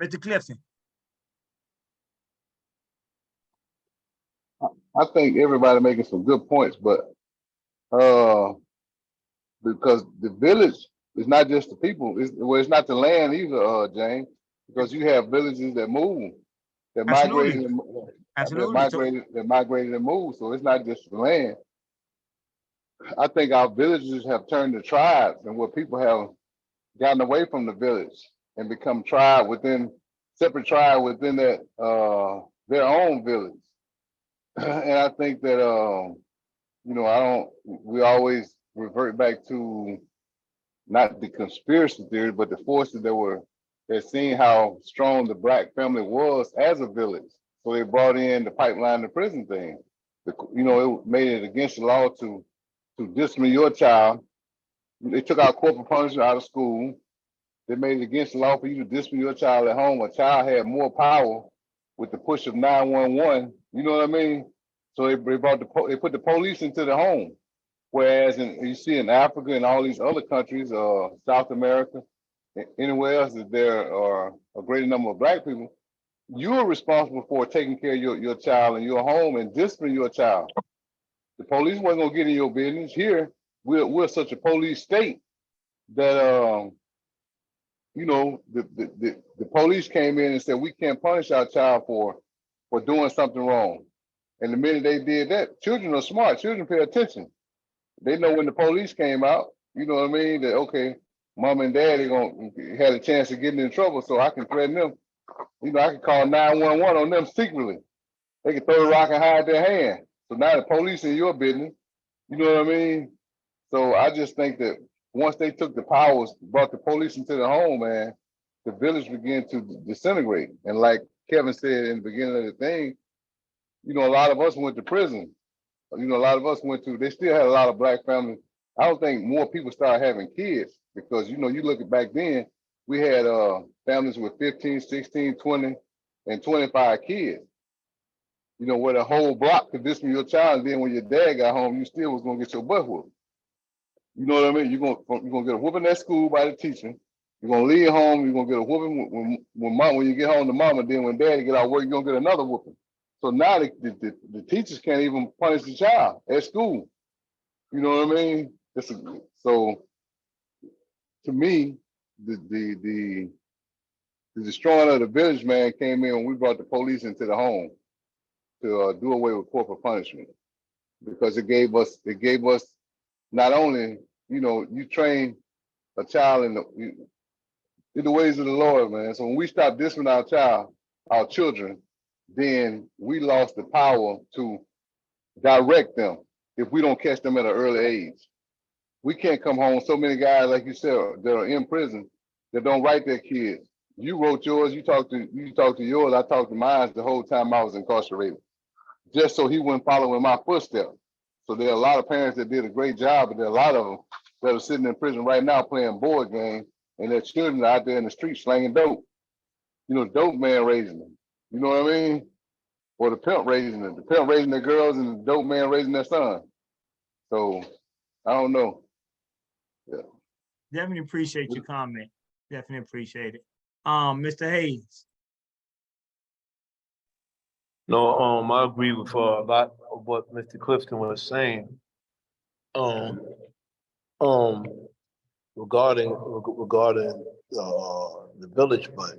Mr. Clifton. I think everybody making some good points, but because the village is not just the people, it's not the land either, James, because you have villages that move, that migrated, that migrated and moved. So it's not just the land. I think our villages have turned to tribes, and where people have gotten away from the village and become separate tribe within that their own village. And I think that we always revert back to not the conspiracy theory, but the forces that seen how strong the Black family was as a village. So they brought in the pipeline to prison thing. It made it against the law to discipline your child. They took out corporal punishment out of school. They made it against the law for you to discipline your child at home. A child had more power with the push of 911. You know what I mean? So they put the police into the home. Whereas you see in Africa and all these other countries, South America, anywhere else that there are a greater number of black people, you're responsible for taking care of your child in your home and disciplining your child. The police wasn't gonna get in your business. Here, we're such a police state that you know, the police came in and said we can't punish our child for doing something wrong. And the minute they did that, children are smart. Children pay attention. They know when the police came out, you know what I mean, that okay, mom and daddy had a chance of getting in trouble, so I can threaten them. You know, I can call 911 on them secretly. They can throw the rock and hide their hand. So now the police in your business. You know what I mean? So I just think that once they took the powers, brought the police into the home, man, the village began to disintegrate. And like Kevin said in the beginning of the thing, you know, a lot of us went to prison. You know, a lot of us they still had a lot of black families. I don't think more people started having kids because, you know, you look at back then, we had families with 15, 16, 20, and 25 kids. You know, where the whole block could discipline your child, and then when your dad got home, you still was gonna get your butt whooped. You know what I mean? You're gonna get a whooping at school by the teacher. You're gonna leave home, you're gonna get a whooping when you get home to mom, and then when daddy get out of work, you're gonna get another whooping. So now the teachers can't even punish the child at school. You know what I mean? So to me, the destroying of the village, man, came in when we brought the police into the home to do away with corporal punishment, because it gave us not only, you know, you train a child in the ways of the Lord, man. So when we stop disciplining our children, then we lost the power to direct them if we don't catch them at an early age. We can't come home. So many guys, like you said, that are in prison that don't write their kids. You wrote yours, you talked to yours, I talked to mine the whole time I was incarcerated, just so he wouldn't follow in my footsteps. So there are a lot of parents that did a great job, but there are a lot of them that are sitting in prison right now playing board games, and their children are out there in the street slanging dope. You know, the dope man raising them. You know what I mean? Or the pimp raising them. The pimp raising their girls and the dope man raising their son. So I don't know. Yeah. Definitely appreciate your comment. Definitely appreciate it. Mr. Hayes. No, I agree with a lot of what Mr. Clifton was saying. Regarding the village, but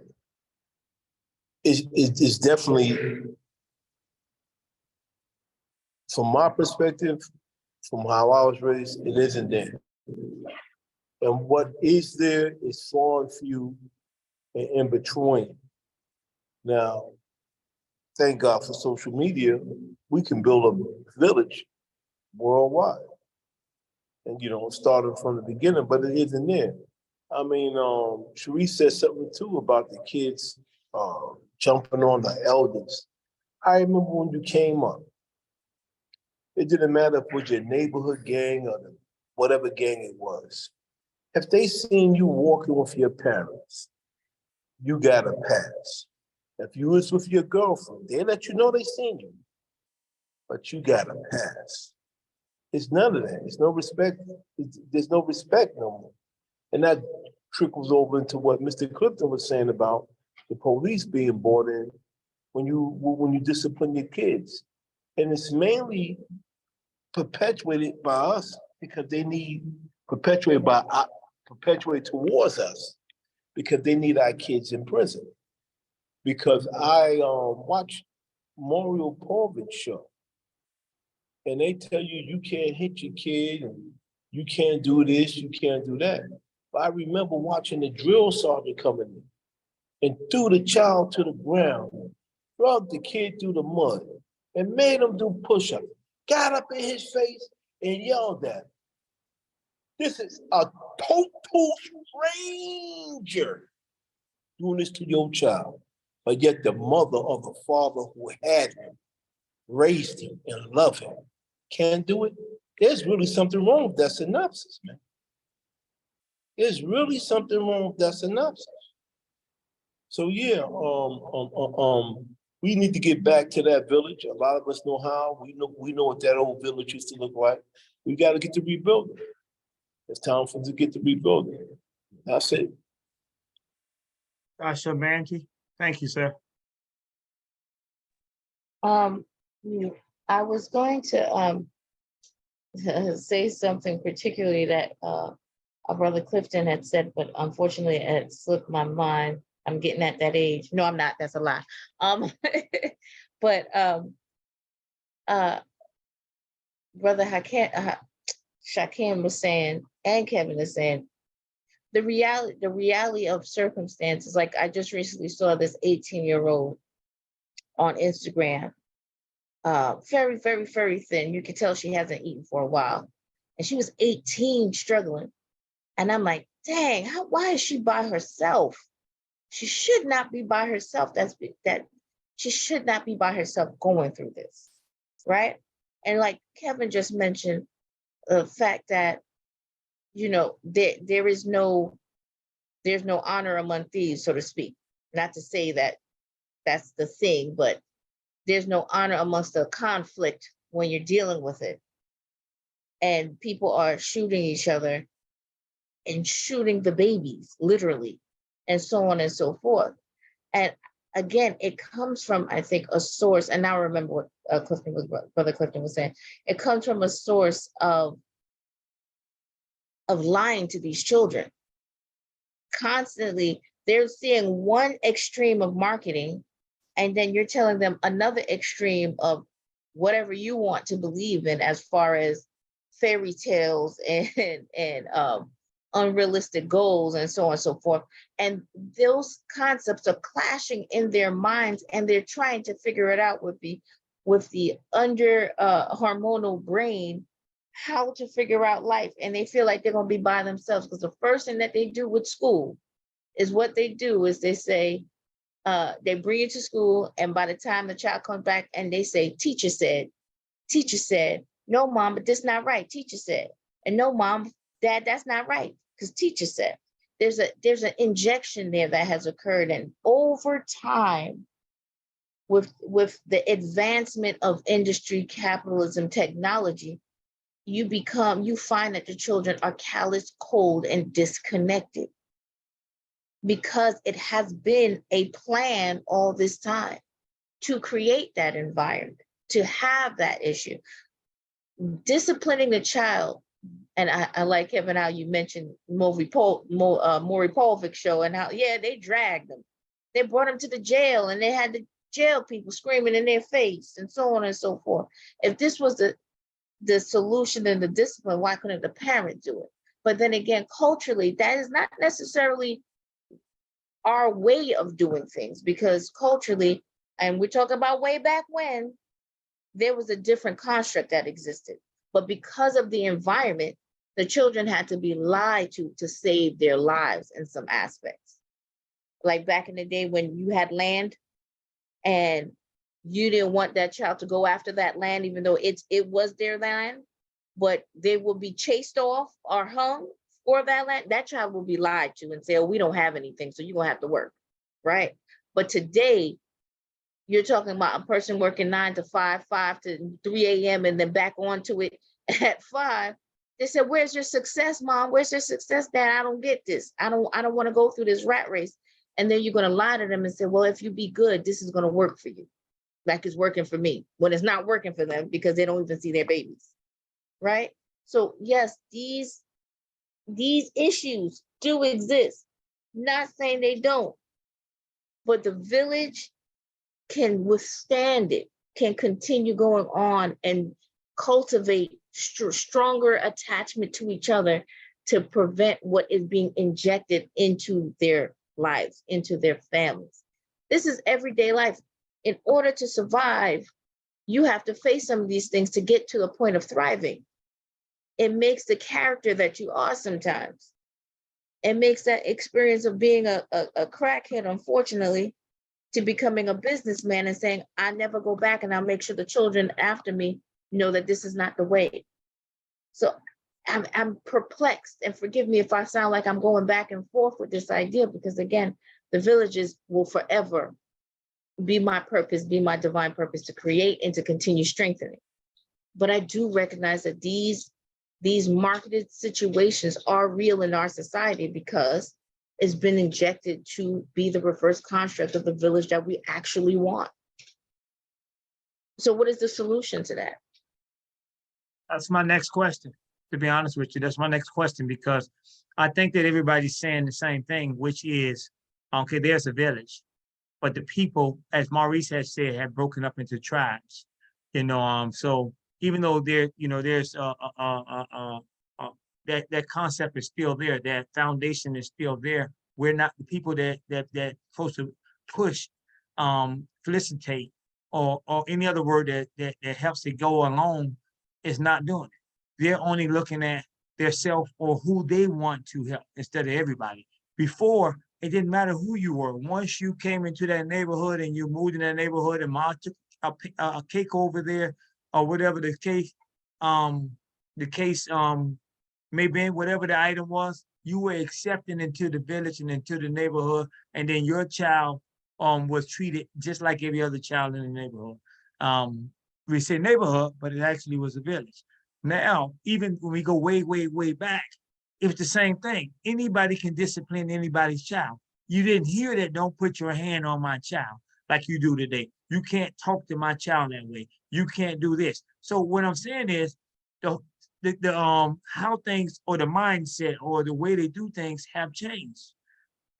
it's definitely, from my perspective, from how I was raised, it isn't there. And what is there is far and few and in between. Now, thank God for social media, we can build a village worldwide. And, you know, starting from the beginning, but it isn't there. I mean, Sharice said something too about the kids jumping on the elders. I remember when you came up, it didn't matter if it was your neighborhood gang or whatever gang it was. If they seen you walking with your parents, you got a pass. If you was with your girlfriend, they let you know they seen you, but you got a pass. It's none of that. It's no respect. There's no respect no more. And that trickles over into what Mr. Clifton was saying about the police being brought in when you discipline your kids. And it's mainly perpetuated by us because they need perpetuated towards us because they need our kids in prison. Because I watched Mario Povich show, and they tell you you can't hit your kid, and you can't do this, you can't do that. But I remember watching the drill sergeant coming in and threw the child to the ground, drugged the kid through the mud, and made him do push-ups, got up in his face and yelled at him. This is a total stranger doing this to your child. But yet the mother or the father who had him, raised him and loved him, can't do it. There's really something wrong with that synopsis, man. There's really something wrong with that synopsis. So yeah, we need to get back to that village. A lot of us know how. We know what that old village used to look like. We got to get to rebuilding. It's time for us to get to rebuilding. That's it. Dr. Banji, thank you, sir. I was going to say something particularly that our brother Clifton had said, but unfortunately it had slipped my mind. I'm getting at that age. No, I'm not. That's a lie. But brother Shakim was saying, and Kevin is saying, the reality of circumstances. Like I just recently saw this 18-year-old on Instagram, very, very, very thin. You could tell she hasn't eaten for a while. And she was 18 struggling. And I'm like, dang, why is she by herself? She should not be by herself. She should not be by herself going through this, right? And like Kevin just mentioned, the fact that, you know, there's no honor among thieves, so to speak. Not to say that that's the thing, but there's no honor amongst the conflict when you're dealing with it. And people are shooting each other and shooting the babies, literally, and so on and so forth. And again, it comes from, I think, a source, and now I remember what Brother Clifton was saying. It comes from a source of lying to these children. Constantly, they're seeing one extreme of marketing, and then you're telling them another extreme of whatever you want to believe in as far as fairy tales and unrealistic goals and so on and so forth. And those concepts are clashing in their minds, and they're trying to figure it out with the under hormonal brain, how to figure out life. And they feel like they're going to be by themselves, because the first thing that they do with school is what they do is they say, they bring you to school, and by the time the child comes back and they say, teacher said, no, mom, but this not right, teacher said. And no, mom, dad, that's not right, because teacher said. There's an injection there that has occurred, and over time, with the advancement of industry, capitalism, technology, you find that the children are callous, cold, and disconnected, because it has been a plan all this time to create that environment, to have that issue. Disciplining the child, and I like, Kevin, how you mentioned Maury Povich show, and how, yeah, they dragged them. They brought them to the jail, and they had the jail people screaming in their face, and so on and so forth. If this was the solution and the discipline, why couldn't the parent do it? But then again, culturally, that is not necessarily our way of doing things, because culturally, and we're talking about way back when, there was a different construct that existed. But because of the environment, the children had to be lied to save their lives in some aspects. Like back in the day when you had land and you didn't want that child to go after that land, even though it was their land, but they will be chased off or hung for that land, that child will be lied to and say, oh, we don't have anything, so you're gonna have to work, right? But today, you're talking about a person working 9 to 5, 5 to 3 a.m. and then back onto it at 5. They said, where's your success, mom? Where's your success, dad? I don't get this. I don't want to go through this rat race. And then you're going to lie to them and say, well, if you be good, this is going to work for you. Like it's working for me, when it's not working for them, because they don't even see their babies, right? So yes, these issues do exist. Not saying they don't, but the village can withstand it, can continue going on and cultivate stronger attachment to each other to prevent what is being injected into their lives, into their families. This is everyday life. In order to survive, you have to face some of these things to get to the point of thriving. It makes the character that you are sometimes. It makes that experience of being a crackhead, unfortunately, to becoming a businessman and saying, I never go back, and I'll make sure the children after me know that this is not the way. So I'm perplexed, and forgive me if I sound like I'm going back and forth with this idea, because again, the villages will forever be my purpose, be my divine purpose, to create and to continue strengthening. But I do recognize that these these marketed situations are real in our society because it's been injected to be the reverse construct of the village that we actually want. So what is the solution to that? That's my next question, to be honest with you. That's my next question, because I think that everybody's saying the same thing, which is, okay, there's a village, but the people, as Maurice has said, have broken up into tribes. So even though there's that concept is still there, that foundation is still there. We're not the people that supposed to push, felicitate, or any other word that helps it go along is not doing it. They're only looking at themselves or who they want to help instead of everybody. Before, it didn't matter who you were. Once you came into that neighborhood and you moved in that neighborhood and mom took a cake over there or whatever the case may be, whatever the item was, you were accepted into the village and into the neighborhood, and then your child was treated just like every other child in the neighborhood. We say neighborhood, but it actually was a village. Now, even when we go way, way, way back, it's the same thing. Anybody can discipline anybody's child. You didn't hear that, don't put your hand on my child like you do today. You can't talk to my child that way. You can't do this. So what I'm saying is how things or the mindset or the way they do things have changed.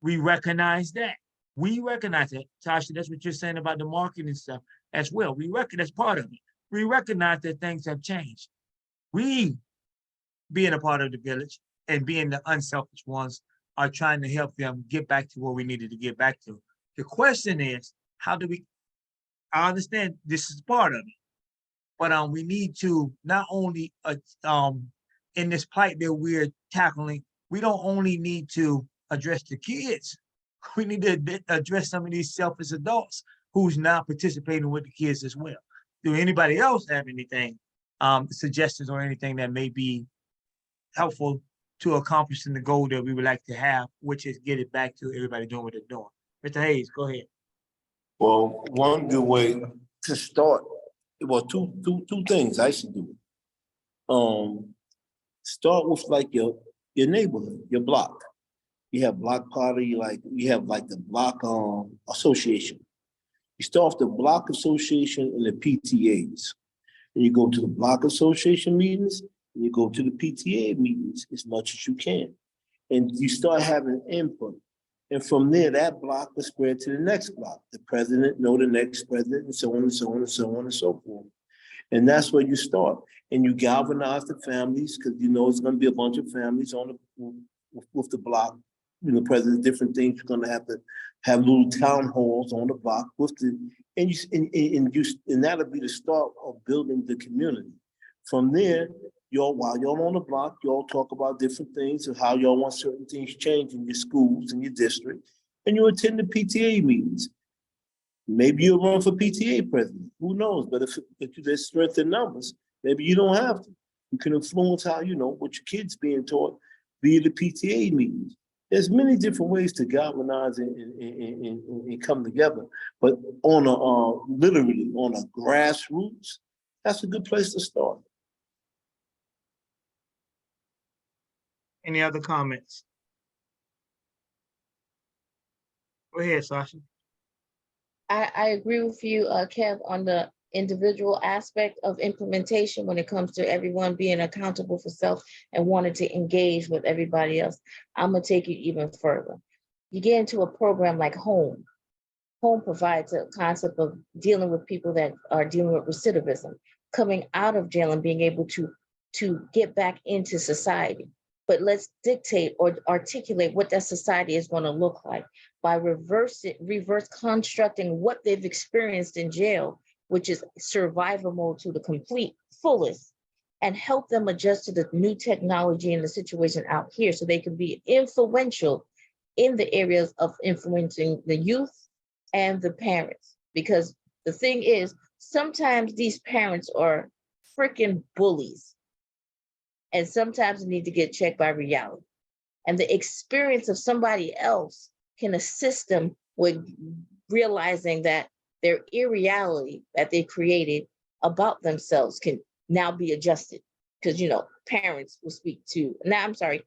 We recognize that. We recognize that. Tasha, that's what you're saying about the marketing stuff as well. We recognize part of it. We recognize that things have changed. We, being a part of the village and being the unselfish ones, are trying to help them get back to where we needed to get back to. The question is, how do we, I understand this is part of it, but we need to not only, in this plight that we're tackling, we don't only need to address the kids, we need to address some of these selfish adults who's not participating with the kids as well. Do anybody else have anything, suggestions or anything that may be helpful to accomplishing the goal that we would like to have, which is get it back to everybody doing what they're doing? Mr. Hayes, go ahead. Well, one good way to start, well, two things I should do. Start with like your neighborhood, your block. You have block party, like you have like the block association. You start off the block association and the PTAs. And you go to the block association meetings and you go to the PTA meetings as much as you can. And you start having input. And from there, that block will spread to the next block. The president know the next president, and so on and so on and so on and so forth. And that's where you start. And you galvanize the families, because you know it's going to be a bunch of families on with the block. You know, president, different things. You're going to have little town halls on the block with the, and that'll be the start of building the community. From there, while y'all on the block, y'all talk about different things and how y'all want certain things changed in your schools and your district, and you attend the PTA meetings. Maybe you'll run for PTA president, who knows? But if there's strength in numbers, maybe you don't have to. You can influence how, you know, what your kids being taught via the PTA meetings. There's many different ways to galvanize and come together, but on a literally on a grassroots, that's a good place to start. Any other comments? Go ahead, Sasha. I agree with you, Kev, on the individual aspect of implementation when it comes to everyone being accountable for self and wanting to engage with everybody else. I'm gonna take it even further. You get into a program like Home. Home provides a concept of dealing with people that are dealing with recidivism, coming out of jail and being able to get back into society. But let's dictate or articulate what that society is going to look like by reverse constructing what they've experienced in jail, which is survival mode to the complete fullest, and help them adjust to the new technology and the situation out here so they can be influential in the areas of influencing the youth and the parents. Because the thing is, sometimes these parents are freaking bullies. And sometimes they need to get checked by reality. And the experience of somebody else can assist them with realizing that their irreality that they created about themselves can now be adjusted because parents will speak to, now I'm sorry,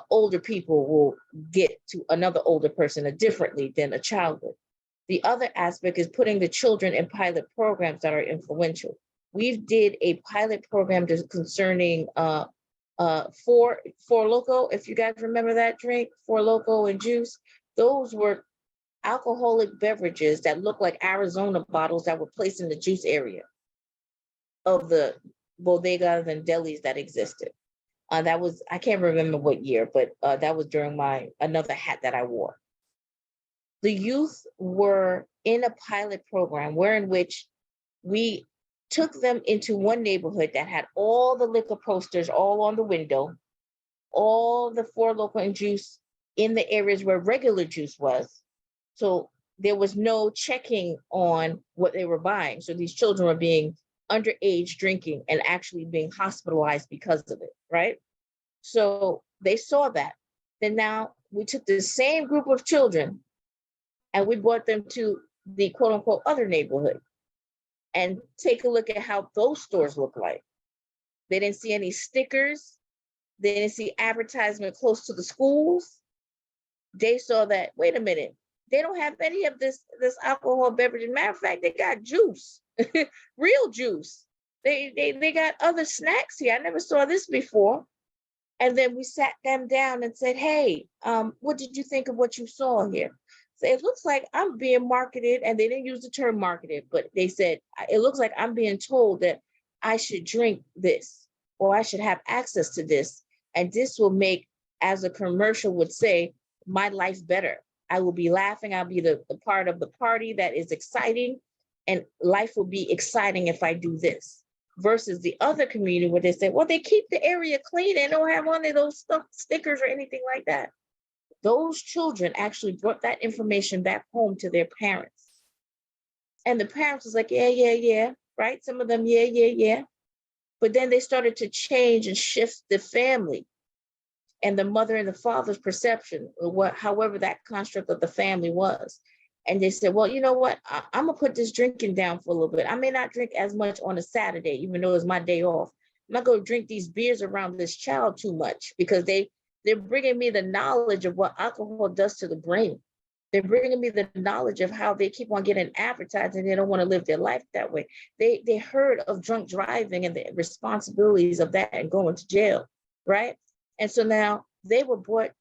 older people will get to another older person differently than a child would. The other aspect is putting the children in pilot programs that are influential. We did a pilot program concerning Four Loko, if you guys remember that drink, Four Loko and juice. Those were alcoholic beverages that looked like Arizona bottles that were placed in the juice area of the bodegas and delis that existed. That was, I can't remember what year, but that was during another hat that I wore. The youth were in a pilot program in which we took them into one neighborhood that had all the liquor posters all on the window, all the Four Loko and juice in the areas where regular juice was. So there was no checking on what they were buying. So these children were being underage drinking and actually being hospitalized because of it, right? So they saw that. Then now we took the same group of children and we brought them to the quote unquote other neighborhood and take a look at how those stores look like. They didn't see any stickers. They didn't see advertisement close to the schools. They saw that, wait a minute, they don't have any of this alcohol beverage. Matter of fact, they got juice, real juice. They got other snacks here. I never saw this before. And then we sat them down and said, hey, what did you think of what you saw here? So it looks like I'm being marketed, and they didn't use the term marketed, but they said, it looks like I'm being told that I should drink this or I should have access to this. And this will make, as a commercial would say, my life better. I will be laughing. I'll be the part of the party that is exciting, and life will be exciting if I do this. Versus the other community where they say, well, they keep the area clean. They don't have one of those stickers or anything like that. Those children actually brought that information back home to their parents. And the parents was like, yeah, right? Some of them, yeah. But then they started to change and shift the family and the mother and the father's perception, or however that construct of the family was. And they said, well, you know what? I'm gonna put this drinking down for a little bit. I may not drink as much on a Saturday, even though it's my day off. I'm not gonna drink these beers around this child too much, because they're bringing me the knowledge of what alcohol does to the brain. They're bringing me the knowledge of how they keep on getting advertised and they don't want to live their life that way. They heard of drunk driving and the responsibilities of that and going to jail, right? And so now they were brought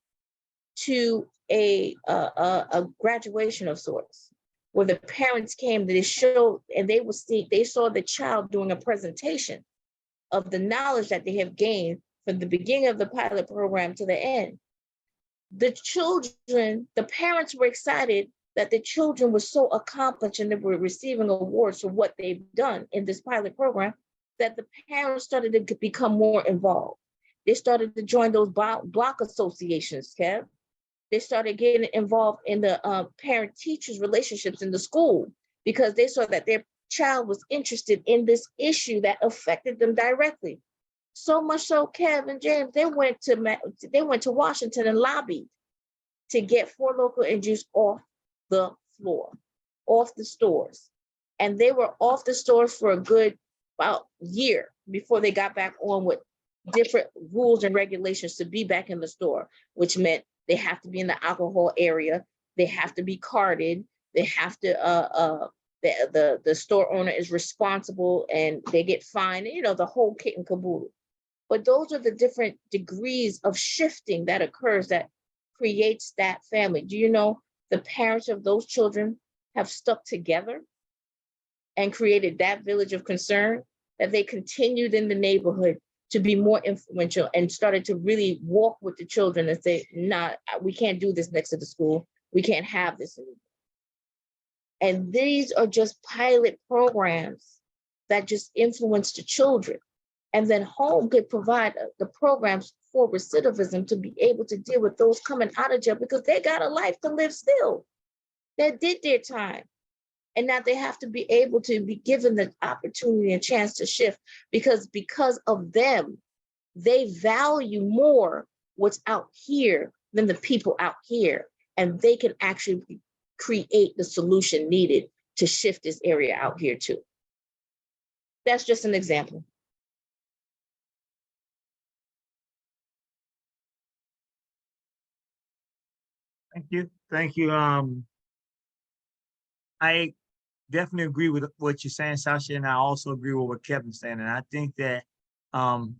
to a graduation of sorts, where the parents came, they showed, and they saw the child doing a presentation of the knowledge that they have gained from the beginning of the pilot program to the end. The children, the parents were excited that the children were so accomplished and they were receiving awards for what they've done in this pilot program, that the parents started to become more involved. They started to join those block associations, Kev. They started getting involved in the parent-teachers relationships in the school, because they saw that their child was interested in this issue that affected them directly. So much so, Kev and James, they went to Washington and lobbied to get Four Loko and juice off the floor, off the stores. And they were off the stores for a good about year before they got back on with different rules and regulations to be back in the store, which meant they have to be in the alcohol area, they have to be carded, they have to the store owner is responsible and they get fined, the whole kit and caboodle. But those are the different degrees of shifting that occurs that creates that family. Do you know the parents of those children have stuck together and created that village of concern, that they continued in the neighborhood to be more influential and started to really walk with the children and say, nah, we can't do this next to the school. We can't have this anymore. And these are just pilot programs that just influence the children. And then home could provide the programs for recidivism to be able to deal with those coming out of jail, because they got a life to live still. They did their time. And now they have to be able to be given the opportunity and chance to shift, because of them, they value more what's out here than the people out here. And they can actually create the solution needed to shift this area out here too. That's just an example. Thank you. Thank you. I definitely agree with what you're saying, Sasha, and I also agree with what Kevin's saying. And I think that um,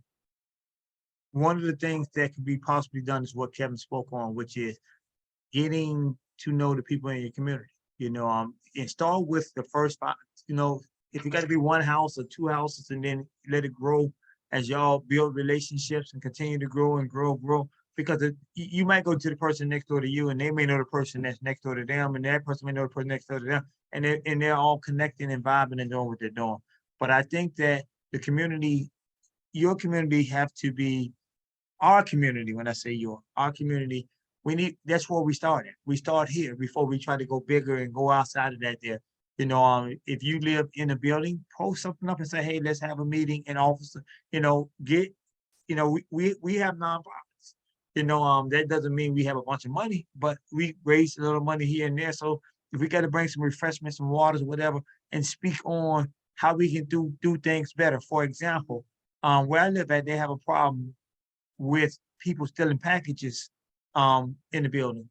one of the things that could be possibly done is what Kevin spoke on, which is getting to know the people in your community. And start with the first five. If you got to be one house or two houses, and then let it grow as y'all build relationships and continue to grow and grow. Because you might go to the person next door to you, and they may know the person that's next door to them, and that person may know the person next door to them, and they're all connecting and vibing and doing what they're doing. But I think that the community, your community, have to be our community. When I say our community, that's where we started. We start here before we try to go bigger and go outside of that there. If you live in a building, post something up and say, hey, let's have a meeting in office, we have nonprofits. That doesn't mean we have a bunch of money, but we raise a little money here and there. So if we got to bring some refreshments, some waters, whatever, and speak on how we can do things better. For example, where I live at, they have a problem with people stealing packages in the building.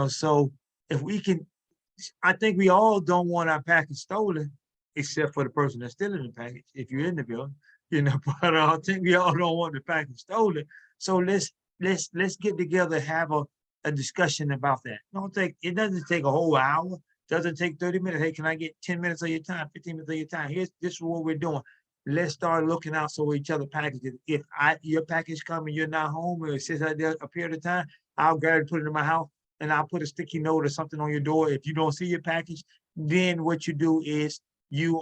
So if we can, I think we all don't want our package stolen, except for the person that's stealing the package, if you're in the building, but I think we all don't want the package stolen. So let's get together, have a discussion about that. It doesn't take a whole hour, doesn't take 30 minutes. Hey, can I get 10 minutes of your time, 15 minutes of your time? This is what we're doing. Let's start looking out for each other packages. If your package come and you're not home, or it sits out there a period of time, I'll grab it, put it in my house, and I'll put a sticky note or something on your door. If you don't see your package, then what you do is you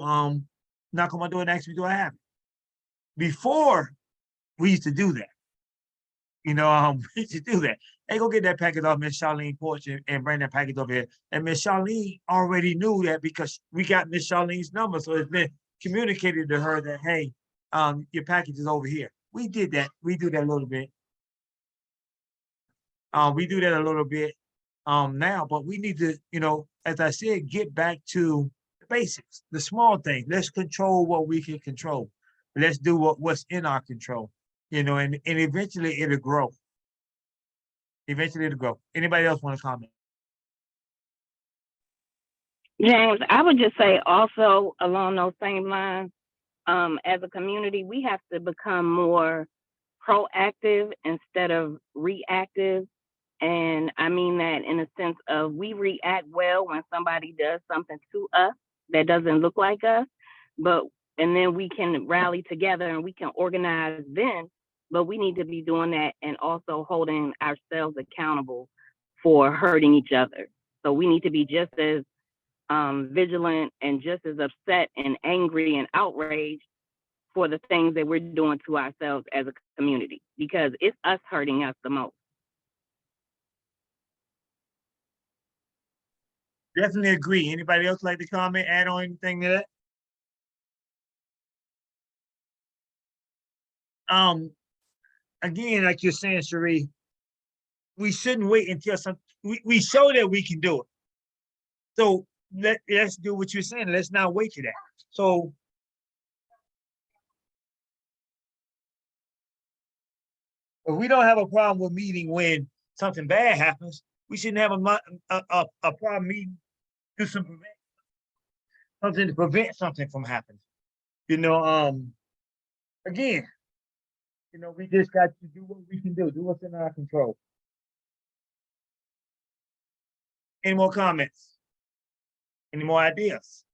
knock on my door and ask me, do I have it? Before, we used to do that. We used to do that. Hey, go get that package off Miss Charlene porch and bring that package over here. And Miss Charlene already knew that because we got Miss Charlene's number, so it's been communicated to her that, hey, your package is over here. We did that. We do that a little bit. We do that a little bit now, but we need to, as I said, get back to the basics, the small things. Let's control what we can control. Let's do what's in our control, and eventually it'll grow. Eventually it'll grow. Anybody else want to comment? James, I would just say also along those same lines, as a community, we have to become more proactive instead of reactive. And I mean that in a sense of we react well when somebody does something to us that doesn't look like us, and then we can rally together and we can organize then, but we need to be doing that and also holding ourselves accountable for hurting each other. So we need to be just as vigilant and just as upset and angry and outraged for the things that we're doing to ourselves as a community, because it's us hurting us the most. Definitely agree. Anybody else like to comment, add on anything to that? Again, like you're saying, Cherie, we shouldn't wait until we show that we can do it. So let's do what you're saying. Let's not wait to that. So if we don't have a problem with meeting when something bad happens, we shouldn't have a problem meeting to prevent something from happening. Again, we just got to do what we can do what's in our control. Any more comments? Any more ideas?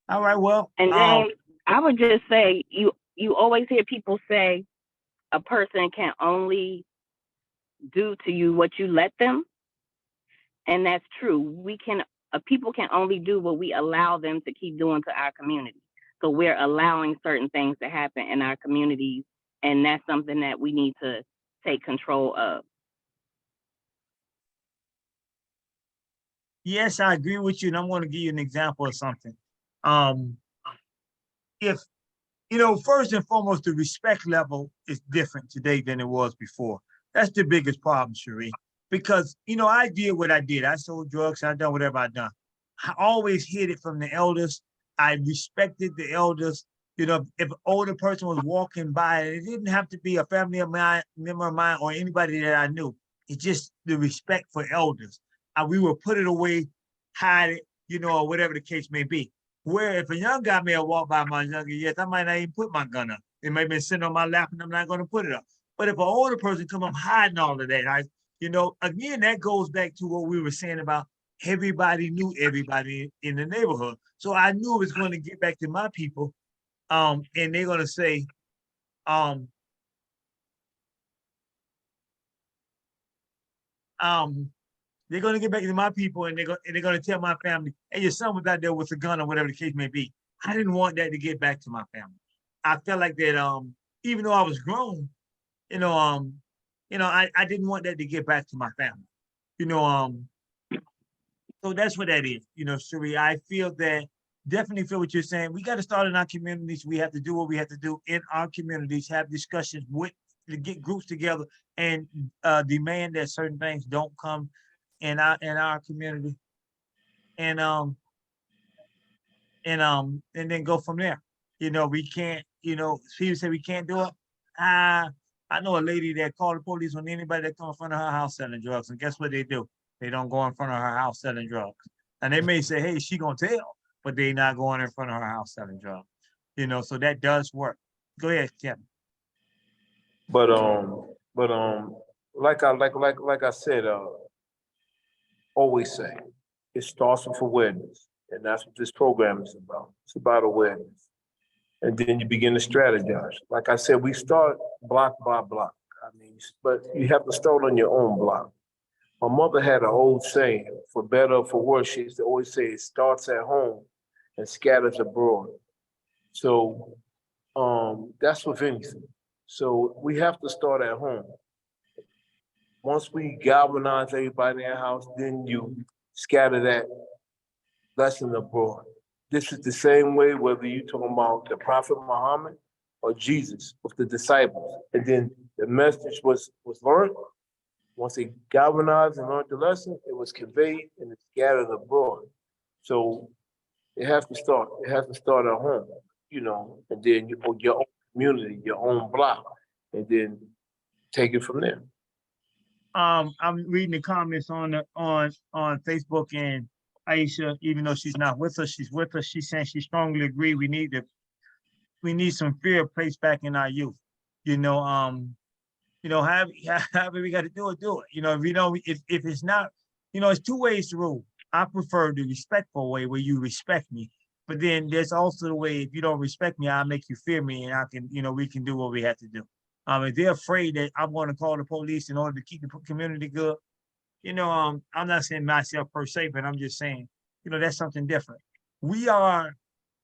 All right, well. And James, I would just say, you always hear people say a person can only do to you what you let them. And that's true. People can only do what we allow them to keep doing to our community. So we're allowing certain things to happen in our communities, and that's something that we need to take control of. Yes, I agree with you, and I'm going to give you an example of something. If, first and foremost, the respect level is different today than it was before. That's the biggest problem, Cherie, because, I did what I did. I sold drugs, I done whatever I done. I always hid it from the elders. I respected the elders. You know, if an older person was walking by, it didn't have to be a family of mine, member of mine, or anybody that I knew. It's just the respect for elders. We would put it away, hide it, you know, or whatever the case may be. Where if a young guy may have walked by my younger years, I might not even put my gun up. It may have been sitting on my lap and I'm not going to put it up. But if an older person come up hiding all of that, you know, again, that goes back to what we were saying about everybody knew everybody in the neighborhood. So I knew it was going to get back to my people. And they're going to say, they're going to get back to my people and they're going to tell my family, hey, your son was out there with a gun or whatever the case may be. I didn't want that to get back to my family. I felt like that, even though I was grown, you know, I didn't want that to get back to my family, you know, so that's what that is, you know, Sheree. I feel that, definitely feel what you're saying. We got to start in our communities. We have to do what we have to do in our communities, have discussions to get groups together and demand that certain things don't come in our community, and then go from there. You know, we can't, you know, people say we can't do it. I know a lady that called the police on anybody that comes in front of her house selling drugs, and guess what they do? They don't go in front of her house selling drugs. And they may say, hey, she gonna tell, but they not going in front of her house selling drugs. You know, so that does work. Go ahead, Kevin. But like I said, always say, it starts with awareness, and that's what this program is about. It's about awareness, and then you begin to strategize. Like I said, we start block by block. I mean, but you have to start on your own block. My mother had an old saying, for better or for worse, she used to always say, it starts at home and scatters abroad. So that's with anything. So we have to start at home. Once we galvanize everybody in our house, then you scatter that lesson abroad. This is the same way whether you're talking about the Prophet Muhammad or Jesus with the disciples. And then the message was learned. Once they galvanized and learned the lesson, it was conveyed and it's scattered abroad. So it has to start. It has to start at home, you know, and then your own community, your own block, and then take it from there. I'm reading the comments on Facebook, and Aisha, even though she's not with us, she's with us. She's saying she strongly agree. We need some fear placed back in our youth. You know, however we got to do it. You know, if it's not, you know, it's two ways to rule. I prefer the respectful way where you respect me, but then there's also the way if you don't respect me, I'll make you fear me, and I can, you know, we can do what we have to do. If they're afraid that I'm going to call the police in order to keep the community good, you know, I'm not saying myself per se, but I'm just saying, you know, that's something different. We are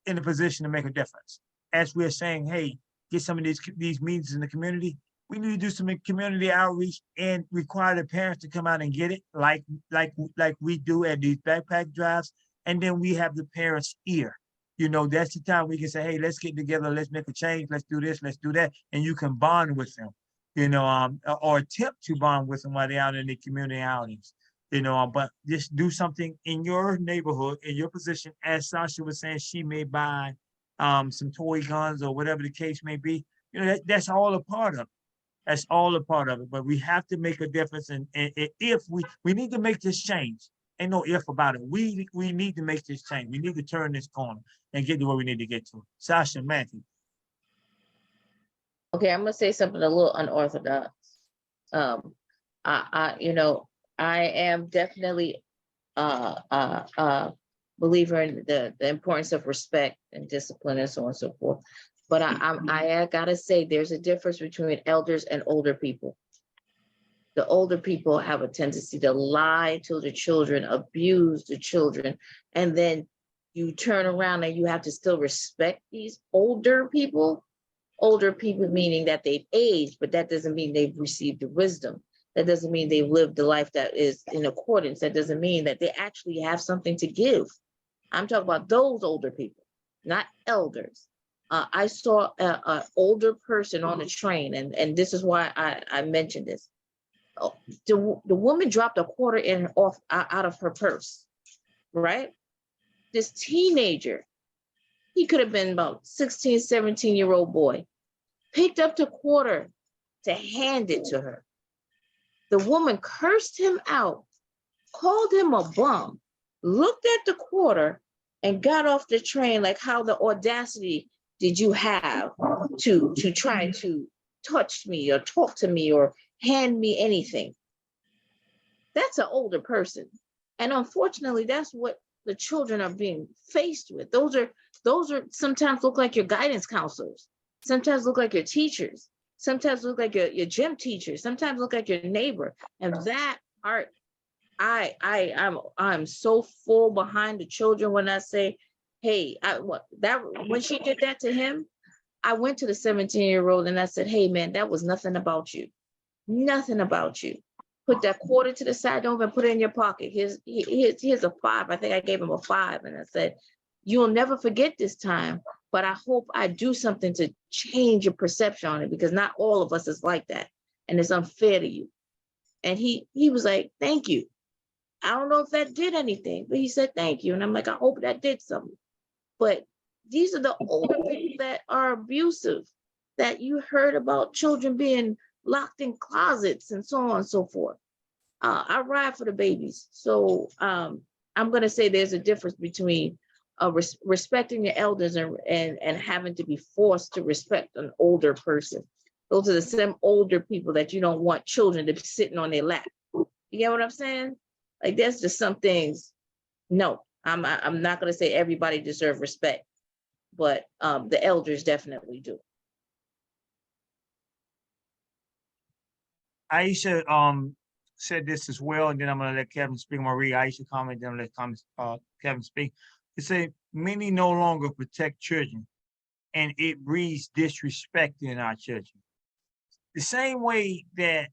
in a position to make a difference. As we're saying, hey, get some of these meetings in the community. We need to do some community outreach and require the parents to come out and get it, like we do at these backpack drives. And then we have the parents' ear. You know, that's the time we can say, hey, let's get together, let's make a change, let's do this, let's do that. And you can bond with them, you know, or attempt to bond with them while they're out in the community outings, you know, but just do something in your neighborhood, in your position. As Sasha was saying, she may buy some toy guns or whatever the case may be. You know, that's all a part of it. That's all a part of it, but we have to make a difference. And if we need to make this change, ain't no if about it. We need to make this change. We need to turn this corner and get to where we need to get to. Sasha, Matthew. Okay, I'm gonna say something a little unorthodox. You know, I am definitely believer in the importance of respect and discipline and so on and so forth. But I gotta say, there's a difference between elders and older people. The older people have a tendency to lie to the children, abuse the children, and then you turn around and you have to still respect these older people. Older people meaning that they've aged, but that doesn't mean they've received the wisdom. That doesn't mean they've lived the life that is in accordance. That doesn't mean that they actually have something to give. I'm talking about those older people, not elders. I saw an older person on the train, and this is why I mentioned this. The woman dropped a quarter out of her purse, right? This teenager he could have been about 16, 17-year-old boy, picked up the quarter to hand it to her. The woman cursed him out, called him a bum, looked at the quarter, and got off the train. Like, how the audacity did you have to try to touch me or talk to me or hand me anything? That's an older person. And unfortunately, that's what the children are being faced with. Those are sometimes look like your guidance counselors, sometimes look like your teachers, sometimes look like your gym teachers, sometimes look like your neighbor. And that are, I'm so full behind the children when I say, hey, when she did that to him, I went to the 17-year-old and I said, hey man, that was nothing about you. Nothing about you. Put that quarter to the side, don't even put it in your pocket. Here's a 5. I think I gave him a 5. And I said, you'll never forget this time, but I hope I do something to change your perception on it, because not all of us is like that. And it's unfair to you. And he was like, thank you. I don't know if that did anything, but he said, thank you. And I'm like, I hope that did something. But these are the older people that are abusive, that you heard about children being locked in closets and so on and so forth. I ride for the babies. So I'm going to say there's a difference between respecting your elders and having to be forced to respect an older person. Those are the same older people that you don't want children to be sitting on their lap. You get what I'm saying? Like, there's just some things. No, I'm not going to say everybody deserves respect, but the elders definitely do. Aisha said this as well, and then I'm gonna let Kevin speak. Marie, Aisha comment, then let Kevin speak. It said many no longer protect children, and it breeds disrespect in our children. The same way that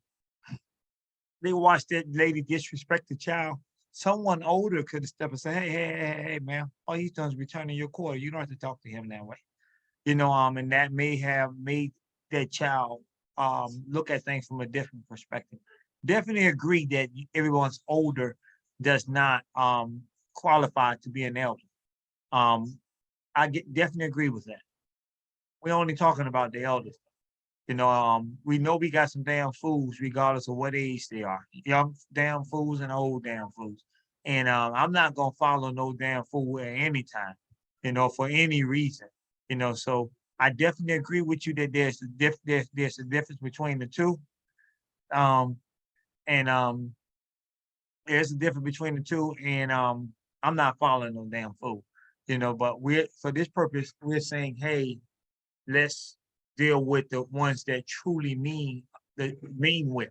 they watch that lady disrespect the child, someone older could have stepped and said, hey, man, all he's done is returning your quarter. You don't have to talk to him that way. You know, and that may have made that child look at things from a different perspective. Definitely agree that everyone's older does not qualify to be an elder. Definitely agree with that. We're only talking about the elders. You know, we know we got some damn fools regardless of what age they are. Young damn fools and old damn fools. And I'm not gonna follow no damn fool at any time, you know, for any reason. You know, so I definitely agree with you that there's a difference between the two. There's a difference between the two, and I'm not following no damn fool, you know, but for this purpose, we're saying, hey, let's deal with the ones that truly mean with,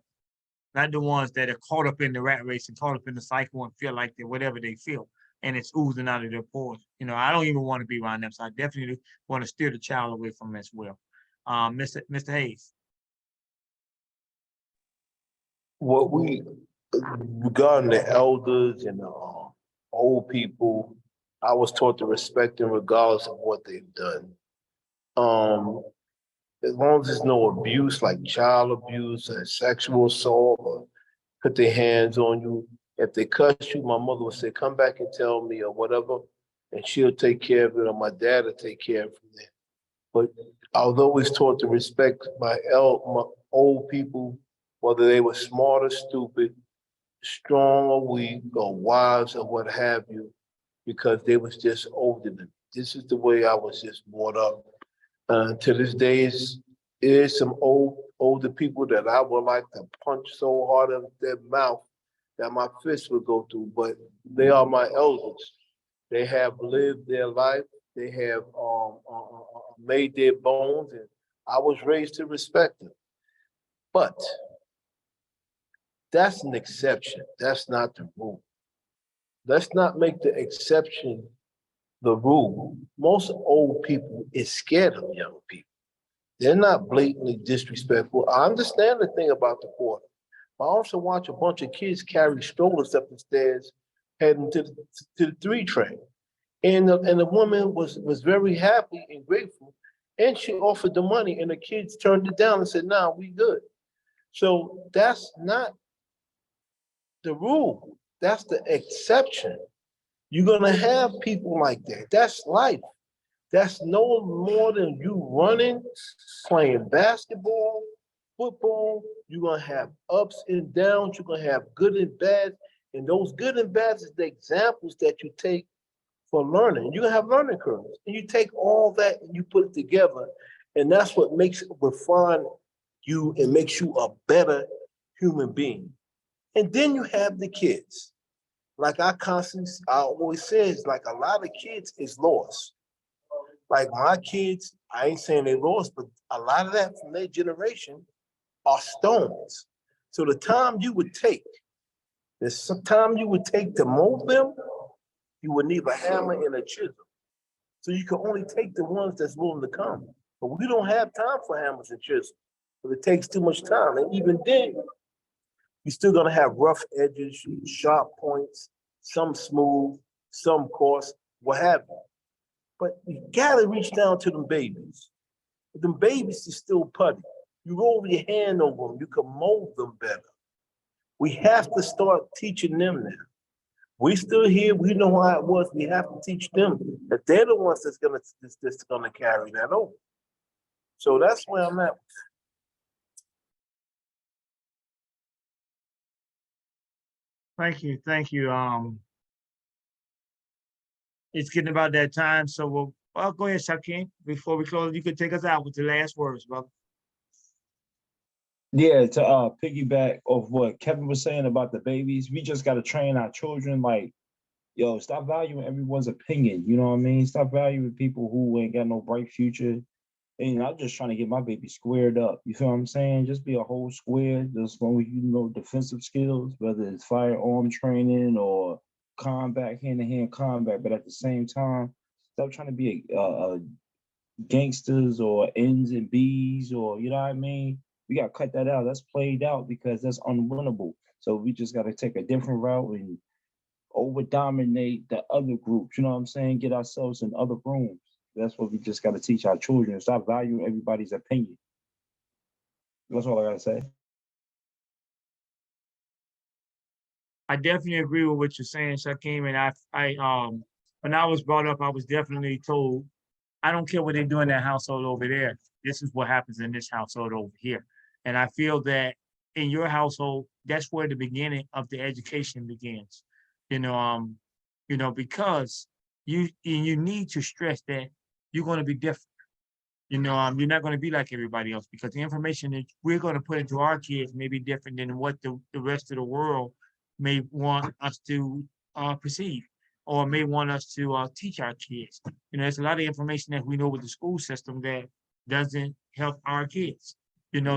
not the ones that are caught up in the rat race and caught up in the cycle and feel like they're whatever they feel, and it's oozing out of their pores. You know, I don't even want to be around them, so I definitely want to steer the child away from them as well. Mr. Hayes. What we, regarding the elders and the old people, I was taught to respect them regardless of what they've done. As long as there's no abuse, like child abuse and sexual assault, or put their hands on you. If they cuss you, my mother would say, come back and tell me or whatever, and she'll take care of it, or my dad will take care of it from there. But I was always taught to respect my old people, whether they were smart or stupid, strong or weak, or wise or what have you, because they was just older than me. This is the way I was just brought up. To this day, is some older people that I would like to punch so hard in their mouth that my fist would go through, but they are my elders. They have lived their life. They have made their bones, and I was raised to respect them. But that's an exception. That's not the rule. Let's not make the exception the rule. Most old people is scared of young people. They're not blatantly disrespectful. I understand the thing about the quarter. I also watch a bunch of kids carry strollers up the stairs heading to the 3 train. And the woman was very happy and grateful, and she offered the money, and the kids turned it down and said, nah, we good. So that's not the rule. That's the exception. You're gonna have people like that. That's life. That's no more than you running, playing basketball, football. You're gonna have ups and downs, you're gonna have good and bad. And those good and bads is the examples that you take for learning. You're gonna have learning curves. And you take all that and you put it together. And that's what makes refine you and makes you a better human being. And then you have the kids. Like I always say, it's like a lot of kids is lost. Like my kids, I ain't saying they lost, but a lot of that from their generation are stones. So the time you would take, there's some time you would take to mold them, you would need a hammer and a chisel. So you can only take the ones that's willing to come. But we don't have time for hammers and chisels. But it takes too much time. And even then, you're still gonna have rough edges, sharp points, some smooth, some coarse, what have you. But you gotta reach down to them babies. Them babies is still putty. You roll your hand over them, you can mold them better. We have to start teaching them now. We still here, we know how it was, we have to teach them that they're the ones that's gonna carry that over. So that's where I'm at. Thank you, thank you. It's getting about that time, so well, go ahead, Shaquem. Before we close, you could take us out with the last words, brother. Yeah, to piggyback off what Kevin was saying about the babies, we just got to train our children like, yo, stop valuing everyone's opinion. You know what I mean? Stop valuing people who ain't got no bright future. And I'm just trying to get my baby squared up. You feel what I'm saying? Just be a whole square, just as long as you know defensive skills, whether it's firearm training or combat, hand-to-hand combat. But at the same time, stop trying to be a gangsters or N's and B's or, you know what I mean? We got to cut that out. That's played out because that's unwinnable. So we just got to take a different route and over dominate the other groups. You know what I'm saying? Get ourselves in other rooms. That's what we just got to teach our children. Stop valuing everybody's opinion. That's all I got to say. I definitely agree with what you're saying, Shaquem. And when I was brought up, I was definitely told, I don't care what they do in that household over there. This is what happens in this household over here. And I feel that in your household, that's where the beginning of the education begins. Because you need to stress that you're going to be different. You're not going to be like everybody else because the information that we're going to put into our kids may be different than what the rest of the world may want us to perceive or may want us to teach our kids. There's a lot of information that we know with the school system that doesn't help our kids.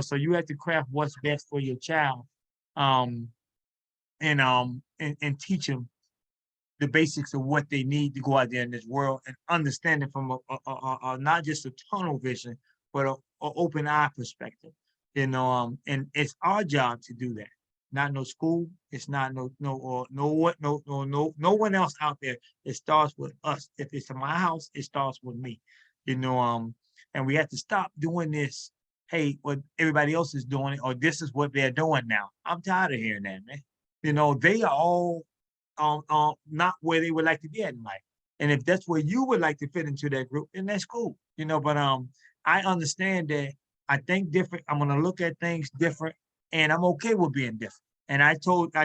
So you have to craft what's best for your child, and teach them the basics of what they need to go out there in this world and understand it from a not just a tunnel vision, but a open eye perspective. And it's our job to do that. Not no school. It's not no one else out there. It starts with us. If it's in my house, it starts with me. And we have to stop doing this. Hey, what everybody else is doing, or this is what they're doing now. I'm tired of hearing that, man. They are all not where they would like to be at in life. And if that's where you would like to fit into that group, then that's cool. But I understand that I think different. I'm gonna look at things different, and I'm okay with being different. And I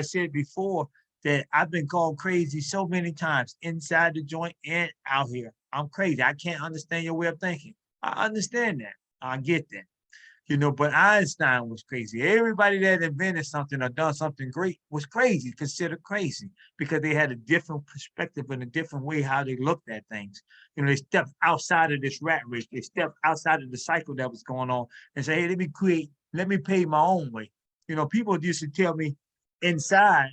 said before that I've been called crazy so many times inside the joint and out here. I'm crazy. I can't understand your way of thinking. I understand that. I get that. But Einstein was crazy. Everybody that invented something or done something great was crazy, considered crazy, because they had a different perspective and a different way how they looked at things. They stepped outside of this rat race. They stepped outside of the cycle that was going on and say, hey, let me pay my own way. People used to tell me inside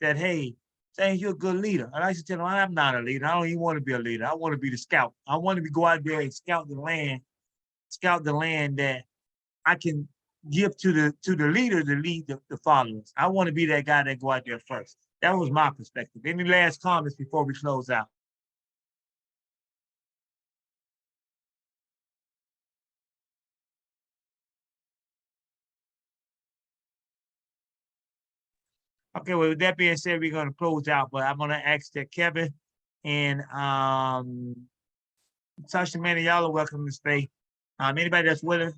that, hey, James, you're a good leader. And I used to tell them, I'm not a leader. I don't even want to be a leader. I want to be the scout. I want to go out there and scout the land that I can give to the leader to lead the followers. I want to be that guy that go out there first. That was my perspective. Any last comments before we close out? Okay, well, with that being said, we're going to close out, but I'm going to ask that Kevin and Tasha Manning, y'all are welcome to stay. Anybody that's with us?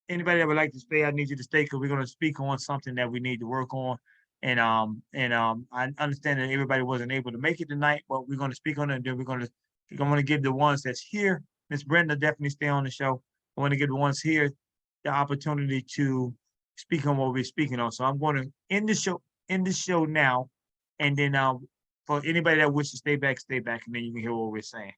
Anybody that would like to stay, I need you to stay because we're gonna speak on something that we need to work on. And I understand that everybody wasn't able to make it tonight, but we're gonna speak on it, and then I'm gonna give the ones that's here. Miss Brenda, definitely stay on the show. I want to give the ones here the opportunity to speak on what we're speaking on. So I'm going to end the show now, and then for anybody that wishes to stay back, and then you can hear what we're saying.